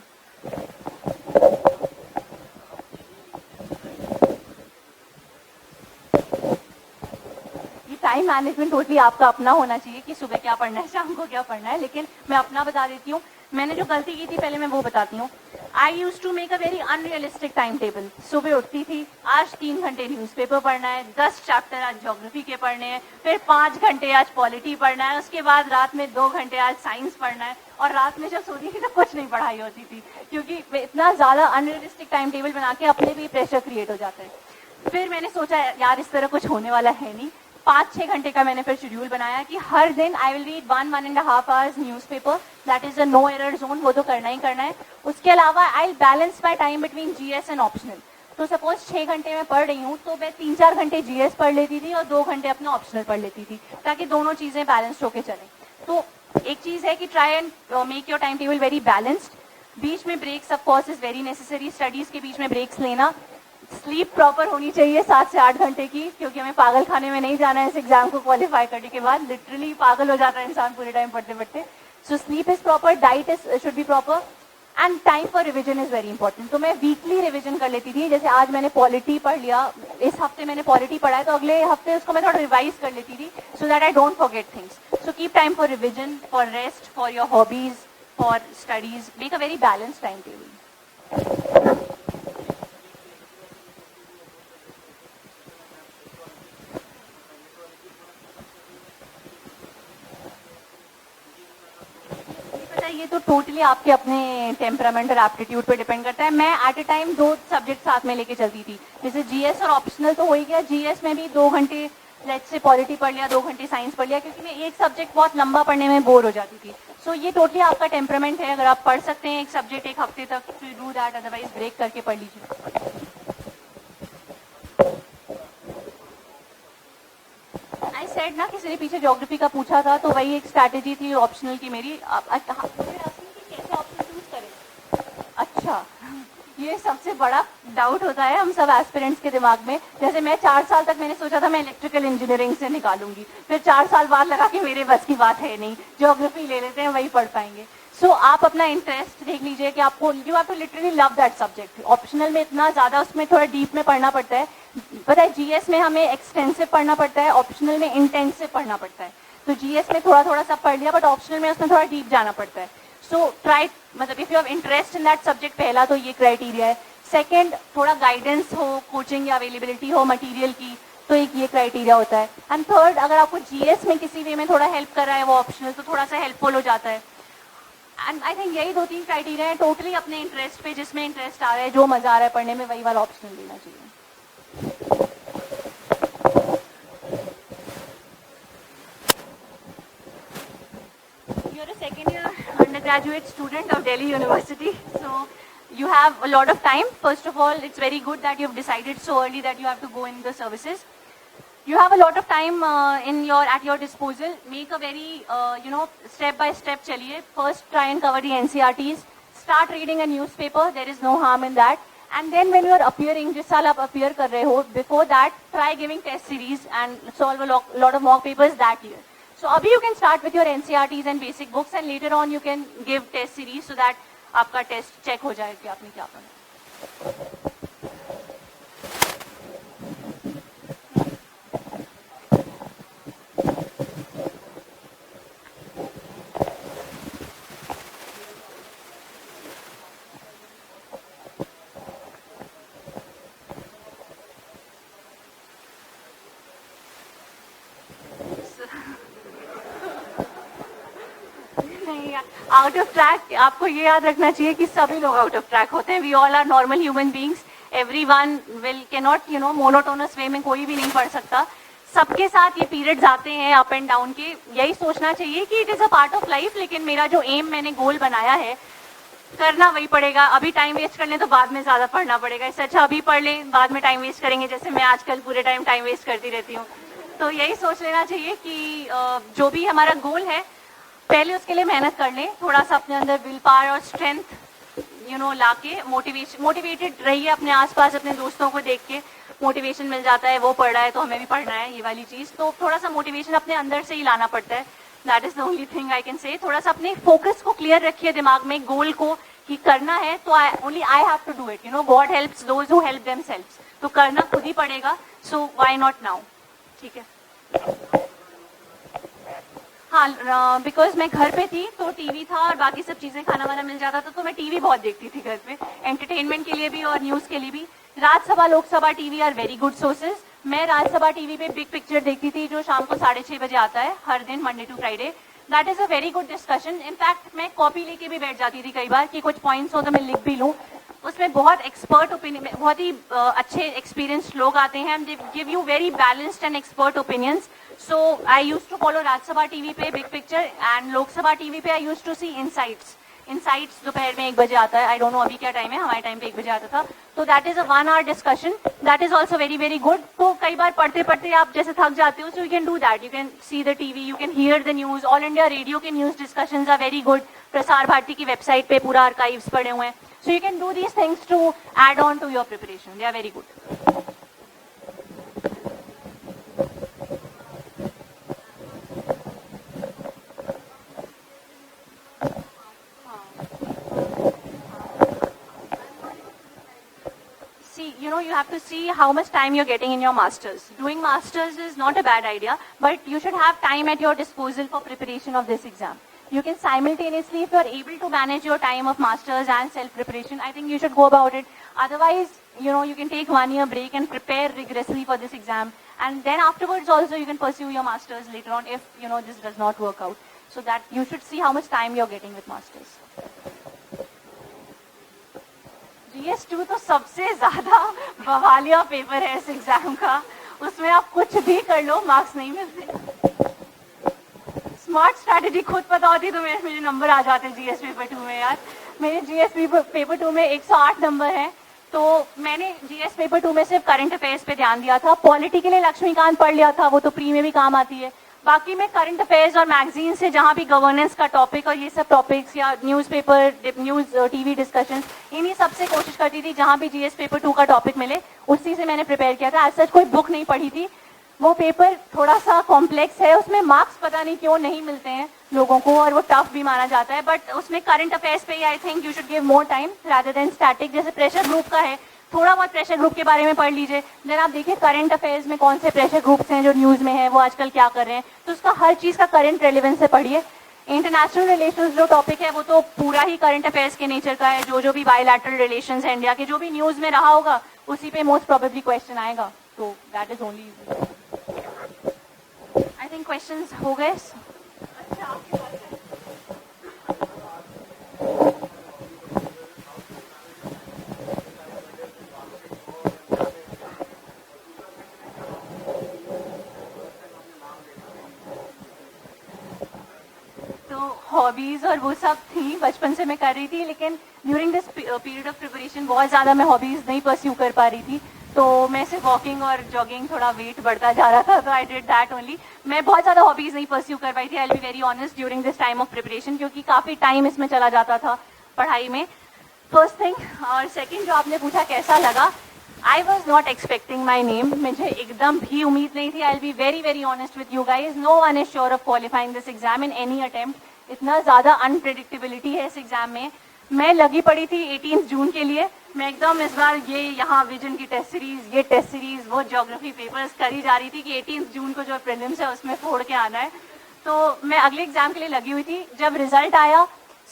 Time management totally आपका अपना होना चाहिए कि सुबह क्या पढ़ना है, शाम को क्या पढ़ना है, लेकिन मैं अपना बता देती हूँ। मैंने जो गलती की थी पहले मैं वो बताती हूँ। I use to make a very unrealistic time table. सुबह उठती थी, आज 3 घंटे न्यूज़पेपर पढ़ना है, 10 चैप्टर आज ज्योग्राफी के पढ़ने हैं, फिर 5 घंटे आज पॉलिटी पढ़ना है, उसके बाद रात में 2 घंटे आज साइंस पढ़ना है, और रात में जब सोती थी तो कुछ नहीं पढ़ाई होती थी, क्योंकि इतना ज्यादा अनरियलिस्टिक टाइम टेबल बना के अपने भी प्रेशर क्रिएट हो जाता है। फिर मैंने सोचा यार इस तरह कुछ होने वाला है नहीं, 5-6 घंटे का मैंने फिर शेड्यूल बनाया कि हर दिन I will read 1-1.5 hours newspaper, that is a no error zone, वो तो करना ही करना है। उसके अलावा I will balance my time between GS and optional. तो सपोज 6 घंटे में पढ़ रही हूँ तो मैं 3-4 घंटे जीएस पढ़ लेती थी और 2 घंटे अपना ऑप्शनल पढ़ लेती थी, ताकि दोनों चीजें बैलेंस्ड होके चले। तो एक चीज है कि try and make your time table very balanced. बीच में breaks of course is very necessary, studies के बीच में ब्रेक्स लेना। स्लीप प्रॉपर होनी चाहिए 7 से 8 घंटे की, क्योंकि हमें पागल खाने में नहीं जाना है इस एग्जाम को क्वालिफाई करने के बाद। लिटरली पागल हो जाता है इंसान पूरे टाइम पढ़ते पढ़ते। So sleep is proper, diet is should be proper, and time for revision is very important. तो मैं वीकली रिविजन कर लेती थी, जैसे आज मैंने पॉलिटी पढ़ लिया, इस हफ्ते मैंने पॉलिटी पढ़ा है तो अगले हफ्ते उसको मैं थोड़ा रिवाइज कर लेती थी, so that I don't forget things. So keep time for revision, for rest, for your hobbies, for studies, make a very balanced time table. ये तो टोटली आपके अपने टेम्परामेंट और एप्टीट्यूड पे डिपेंड करता है। मैं एट ए टाइम 2 सब्जेक्ट साथ में लेके चलती थी, जैसे जीएस और ऑप्शनल तो हो ही गया। जीएस में भी 2 घंटे लेट्स से पॉलिटी पढ़ लिया, 2 घंटे साइंस पढ़ लिया, क्योंकि मैं एक सब्जेक्ट बहुत लंबा पढ़ने में बोर हो जाती थी। सो ये टोटली आपका टेम्परामेंट है। अगर आप पढ़ सकते हैं एक सब्जेक्ट एक हफ्ते तक, तो डू दैट, अदरवाइज ब्रेक करके पढ़ लीजिए। आई सेड ना, किसी ने पीछे ज्योग्राफी का पूछा था, तो वही एक स्ट्रैटेजी थी ऑप्शनल की मेरी। कैसे ऑप्शन चूज करें? अच्छा, ये सबसे बड़ा डाउट होता है हम सब एस्पिरेंट्स के दिमाग में। जैसे मैं 4 साल तक मैंने सोचा था मैं इलेक्ट्रिकल इंजीनियरिंग से निकालूंगी, फिर 4 साल बाद लगा कि मेरे बस की बात है नहीं, ज्योग्राफी ले लेते हैं, वही पढ़ पाएंगे। सो आप अपना इंटरेस्ट देख लीजिए कि आपको, you have to literally love that subject. Optional में इतना ज्यादा उसमें थोड़ा डीप में पढ़ना पड़ता है, पता है जीएस में हमें एक्सटेंसिव पढ़ना पड़ता है, ऑप्शनल में इंटेंसिव पढ़ना पड़ता है। तो जीएस में थोड़ा थोड़ा सब पढ़ लिया, बट ऑप्शनल में उसमें थोड़ा डीप जाना पड़ता है। सो ट्राई, मतलब if you have interest in that subject, पहला तो ये क्राइटेरिया है। सेकंड, थोड़ा गाइडेंस हो, कोचिंग या अवेलेबिलिटी हो मटेरियल की, तो एक ये क्राइटेरिया होता है। एंड थर्ड, अगर आपको जीएस में किसी वे में थोड़ा हेल्प कर रहा है वो ऑप्शनल, तो थोड़ा सा हेल्पफुल हो जाता है। एंड आई थिंक यही 2-3 क्राइटेरिया है। टोटली अपने इंटरेस्ट पे, जिसमें इंटरेस्ट आ रहा है, जो मजा आ रहा है पढ़ने में, वही वाला ऑप्शनल लेना चाहिए। You're a second year undergraduate student of Delhi University, so you have a lot of time. First of all, it's very good that you've decided so early that you have to go in the services. You have a lot of time at your disposal. Make a very step by step chaliye. First, try and cover the NCERTs. Start reading a newspaper. There is no harm in that. And then when you are appearing, जिस साल आप appear कर रहे हो, before that, try giving test series and solve a lot of mock papers that year. So abhi you can start with your NCERTs and basic books, and later on you can give test series so that आपका टेस्ट चेक हो जाए कि आपने क्या पढ़ा। आउट ऑफ ट्रैक, आपको ये याद रखना चाहिए कि सभी लोग आउट ऑफ ट्रैक होते हैं। We all are normal human beings, everyone will can not monotonous way में कोई भी नहीं पढ़ सकता। सबके साथ ये पीरियड्स आते हैं अप एंड डाउन के। यही सोचना चाहिए कि it is a part of life, लेकिन मेरा जो एम, मैंने गोल बनाया है, करना वही पड़ेगा। अभी टाइम वेस्ट कर लें तो बाद में ज्यादा पढ़ना पड़ेगा, इससे अच्छा अभी पढ़ लें, बाद में टाइम वेस्ट करेंगे, जैसे मैं आजकल पूरे टाइम वेस्ट करती रहती हूँ। तो यही सोच लेना चाहिए कि जो भी हमारा गोल है, पहले उसके लिए मेहनत कर लें, थोड़ा सा अपने अंदर विल पावर और स्ट्रेंथ लाके मोटिवेटेड रहिए। अपने आसपास अपने दोस्तों को देख के मोटिवेशन मिल जाता है, वो पढ़ रहा है तो हमें भी पढ़ना है, ये वाली चीज। तो थोड़ा सा मोटिवेशन अपने अंदर से ही लाना पड़ता है। That is the only thing I can say. थोड़ा सा अपने फोकस को क्लियर रखिए दिमाग में, गोल को कि करना है तो only I have to do it. God helps those who help themselves, तो करना खुद ही पड़ेगा। सो व्हाई नॉट नाउ, ठीक है। हाँ, बिकॉज मैं घर पे थी तो टीवी था और बाकी सब चीजें, खाना वाना मिल जाता था, तो मैं टीवी बहुत देखती थी घर पे, एंटरटेनमेंट के लिए भी और न्यूज के लिए भी। Rajya Sabha, Lok Sabha TV are very good sources. मैं राज्यसभा टीवी पे बिग पिक्चर देखती थी, जो शाम को 6:30 बजे आता है हर दिन, Monday to Friday. That is a very good discussion. In fact मैं कॉपी लेके भी बैठ जाती थी कई बार कि कुछ पॉइंट्स हो तो मैं लिख भी लूँ। उसमें बहुत एक्सपर्ट ओपिनियन, बहुत ही अच्छे एक्सपीरियंस्ड लोग आते हैं, they give you very balanced and expert opinions. So I used to follow Rajya Sabha TV पे big picture, and Lok Sabha TV पे I used to see insights दोपहर में 1 बजे आता है. आई डोंट नो अभी क्या टाइम है, हमारे टाइम पे 1 बजे आता था. तो that is a 1 hour discussion, that is also very very good. तो कई बार पढ़ते पढ़ते आप जैसे थक जाते हो, so you can do that, you can see the TV, you can hear the news. All India radio के news discussions are very good. Prasar Bharati की वेबसाइट पे पूरा आर्काइव्स पड़े हुए हैं. So you can do these things to add on to your preparation. They are very good. See, you have to see how much time you're getting in your masters. Doing masters is not a bad idea, but you should have time at your disposal for preparation of this exam. You can simultaneously, if you're able to manage your time of masters and self-preparation, I think you should go about it. Otherwise, you can take 1 year break and prepare rigorously for this exam. And then afterwards also you can pursue your masters later on if, this does not work out. So that you should see how much time you're getting with masters. GS2 तो सबसे ज्यादा बवालिया पेपर है इस एग्जाम का. उसमें आप कुछ भी कर लो, मार्क्स नहीं मिलते. स्मार्ट स्ट्रैटेजी खुद पता होती तो मेरे नंबर आ जाते जीएस पेपर 2 में. यार मेरे जीएस पेपर 2 में 108 नंबर हैं. तो मैंने जीएस पेपर 2 में सिर्फ करंट अफेयर्स पे ध्यान दिया था. पॉलिटी के लिए लक्ष्मीकांत पढ़ लिया था, वो तो प्री में भी काम आती है. बाकी मैं करंट अफेयर्स और मैगजीन से जहां भी गवर्नेंस का टॉपिक और ये सब टॉपिक्स या न्यूज टीवी डिस्कशन, इन्हीं सबसे कोशिश करती थी. जहां भी जीएस पेपर 2 का टॉपिक मिले उसी से मैंने प्रिपेयर किया था. आज सच कोई बुक नहीं पढ़ी थी. वो पेपर थोड़ा सा कॉम्प्लेक्स है, उसमें मार्क्स पता नहीं क्यों नहीं मिलते हैं लोगों को, और वो टफ भी माना जाता है. बट उसमें करंट अफेयर्स पे आई think you should give more time rather than static. जैसे प्रेशर ग्रुप का है, थोड़ा बहुत प्रेशर ग्रुप के बारे में पढ़ लीजिए. देन आप देखिए करंट अफेयर्स में कौन से प्रेशर ग्रुप्स हैं जो न्यूज में है, वो आजकल क्या कर रहे हैं. तो उसका हर चीज का करंट रेलिवेंस से पढ़िए. इंटरनेशनल रिलेशंस जो टॉपिक है वो तो पूरा ही करंट अफेयर्स के नेचर का है. जो भी बायलैटरल रिलेशंस है इंडिया के, जो भी न्यूज में रहा होगा उसी पे मोस्ट प्रोबेबली क्वेश्चन आएगा. तो that is only. I think questions हो गए. हॉबीज और वो सब थी, बचपन से मैं कर रही थी, लेकिन during this period of preparation बहुत ज़्यादा मैं हॉबीज नहीं परस्यू कर पा रही थी. तो मैं सिर्फ वॉकिंग और जॉगिंग, थोड़ा वेट बढ़ता जा रहा था, तो आई डिड दैट ओनली. मैं बहुत ज़्यादा हॉबीज नहीं परस्यू कर पाई थी, I will be very honest, during this time of preparation, क्योंकि काफ़ी टाइम इसमें चला जाता था पढ़ाई में. First thing. और सेकेंड, जो आपने पूछा कैसा लगा, I was not expecting my name. मुझे एकदम भी उम्मीद नहीं थी. I will be very very honest with you guys. No one is sure of qualifying this exam in any attempt. इतना ज़्यादा अनप्रेडिक्टेबिलिटी है इस एग्जाम में. मैं लगी पड़ी थी 18 जून के लिए. मैं एकदम इस बार ये यहाँ विजन की टेस्ट सीरीज, ये टेस्ट सीरीज, वो ज्योग्राफी पेपर्स करी जा रही थी कि 18 जून को जो प्रीलिम्स है उसमें फोड़ के आना है. तो मैं अगले एग्जाम के लिए लगी हुई थी. जब रिजल्ट आया,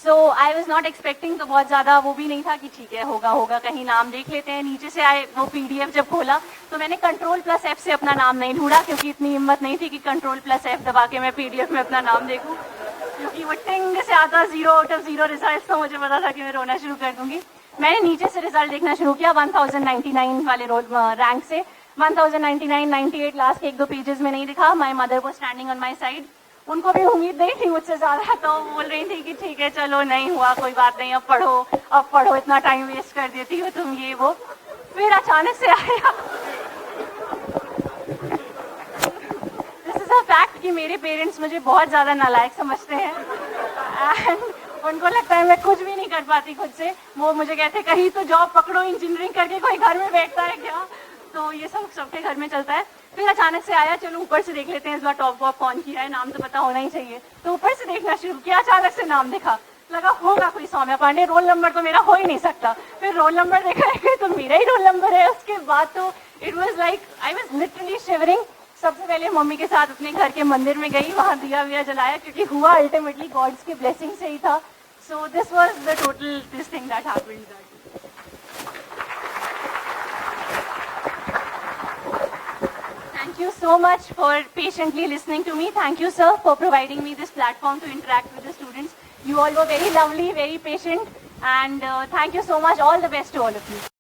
सो आई वॉज नॉट एक्सपेक्टिंग, तो बहुत ज़्यादा वो भी नहीं था कि ठीक है होगा कहीं नाम देख लेते हैं. नीचे से आए वो PDF जब खोला तो मैंने Ctrl+F से अपना नाम नहीं ढूंढा, क्योंकि इतनी हिम्मत नहीं थी कि Ctrl+F दबा के मैं PDF में अपना नाम देखूँ, क्योंकि वो टिंग से आता 0 out of 0 रिजल्ट, तो मुझे पता था कि मैं रोना शुरू कर दूंगी. मैंने नीचे से रिजल्ट देखना शुरू किया 1099 वाले रैंक से. 1099, 98 लास्ट के 1-2 पेजेस में नहीं दिखा. माई मदर वो स्टैंडिंग ऑन माई साइड. उनको भी उम्मीद नहीं थी मुझसे ज्यादा, तो बोल रही थी कि ठीक है चलो नहीं हुआ कोई बात नहीं, अब पढ़ो, इतना टाइम वेस्ट कर देती हो तुम, ये वो. फिर अचानक से आया दिस इज अ फैक्ट कि मेरे पेरेंट्स मुझे बहुत ज्यादा नालायक समझते हैं. एंड उनको लगता है मैं कुछ भी नहीं कर पाती खुद से. वो मुझे कहते कहीं तो जॉब पकड़ो, इंजीनियरिंग करके कोई घर में बैठता है क्या. तो ये सब सबके घर में चलता है. फिर अचानक से आया, चलो ऊपर से देख लेते हैं इस बार टॉप वॉप कौन किया है, नाम तो पता होना ही चाहिए. तो ऊपर से देखना शुरू किया, अचानक से नाम देखा, लगा होगा कोई सौम्या पांडे. रोल नंबर तो मेरा हो ही नहीं सकता. फिर रोल नंबर देखा तो मेरा ही रोल नंबर है. उसके बाद तो it was like I was literally shivering. सबसे पहले मम्मी के साथ अपने घर के मंदिर में गई, वहाँ दिया विया जलाया, क्योंकि हुआ अल्टीमेटली गॉड्स की ब्लेसिंग से ही था. So this was the total this thing that happened. Thank you so much for patiently listening to me. Thank you, sir, for providing me this platform to interact with the students. You all were very lovely, very patient. And thank you so much. All the best to all of you.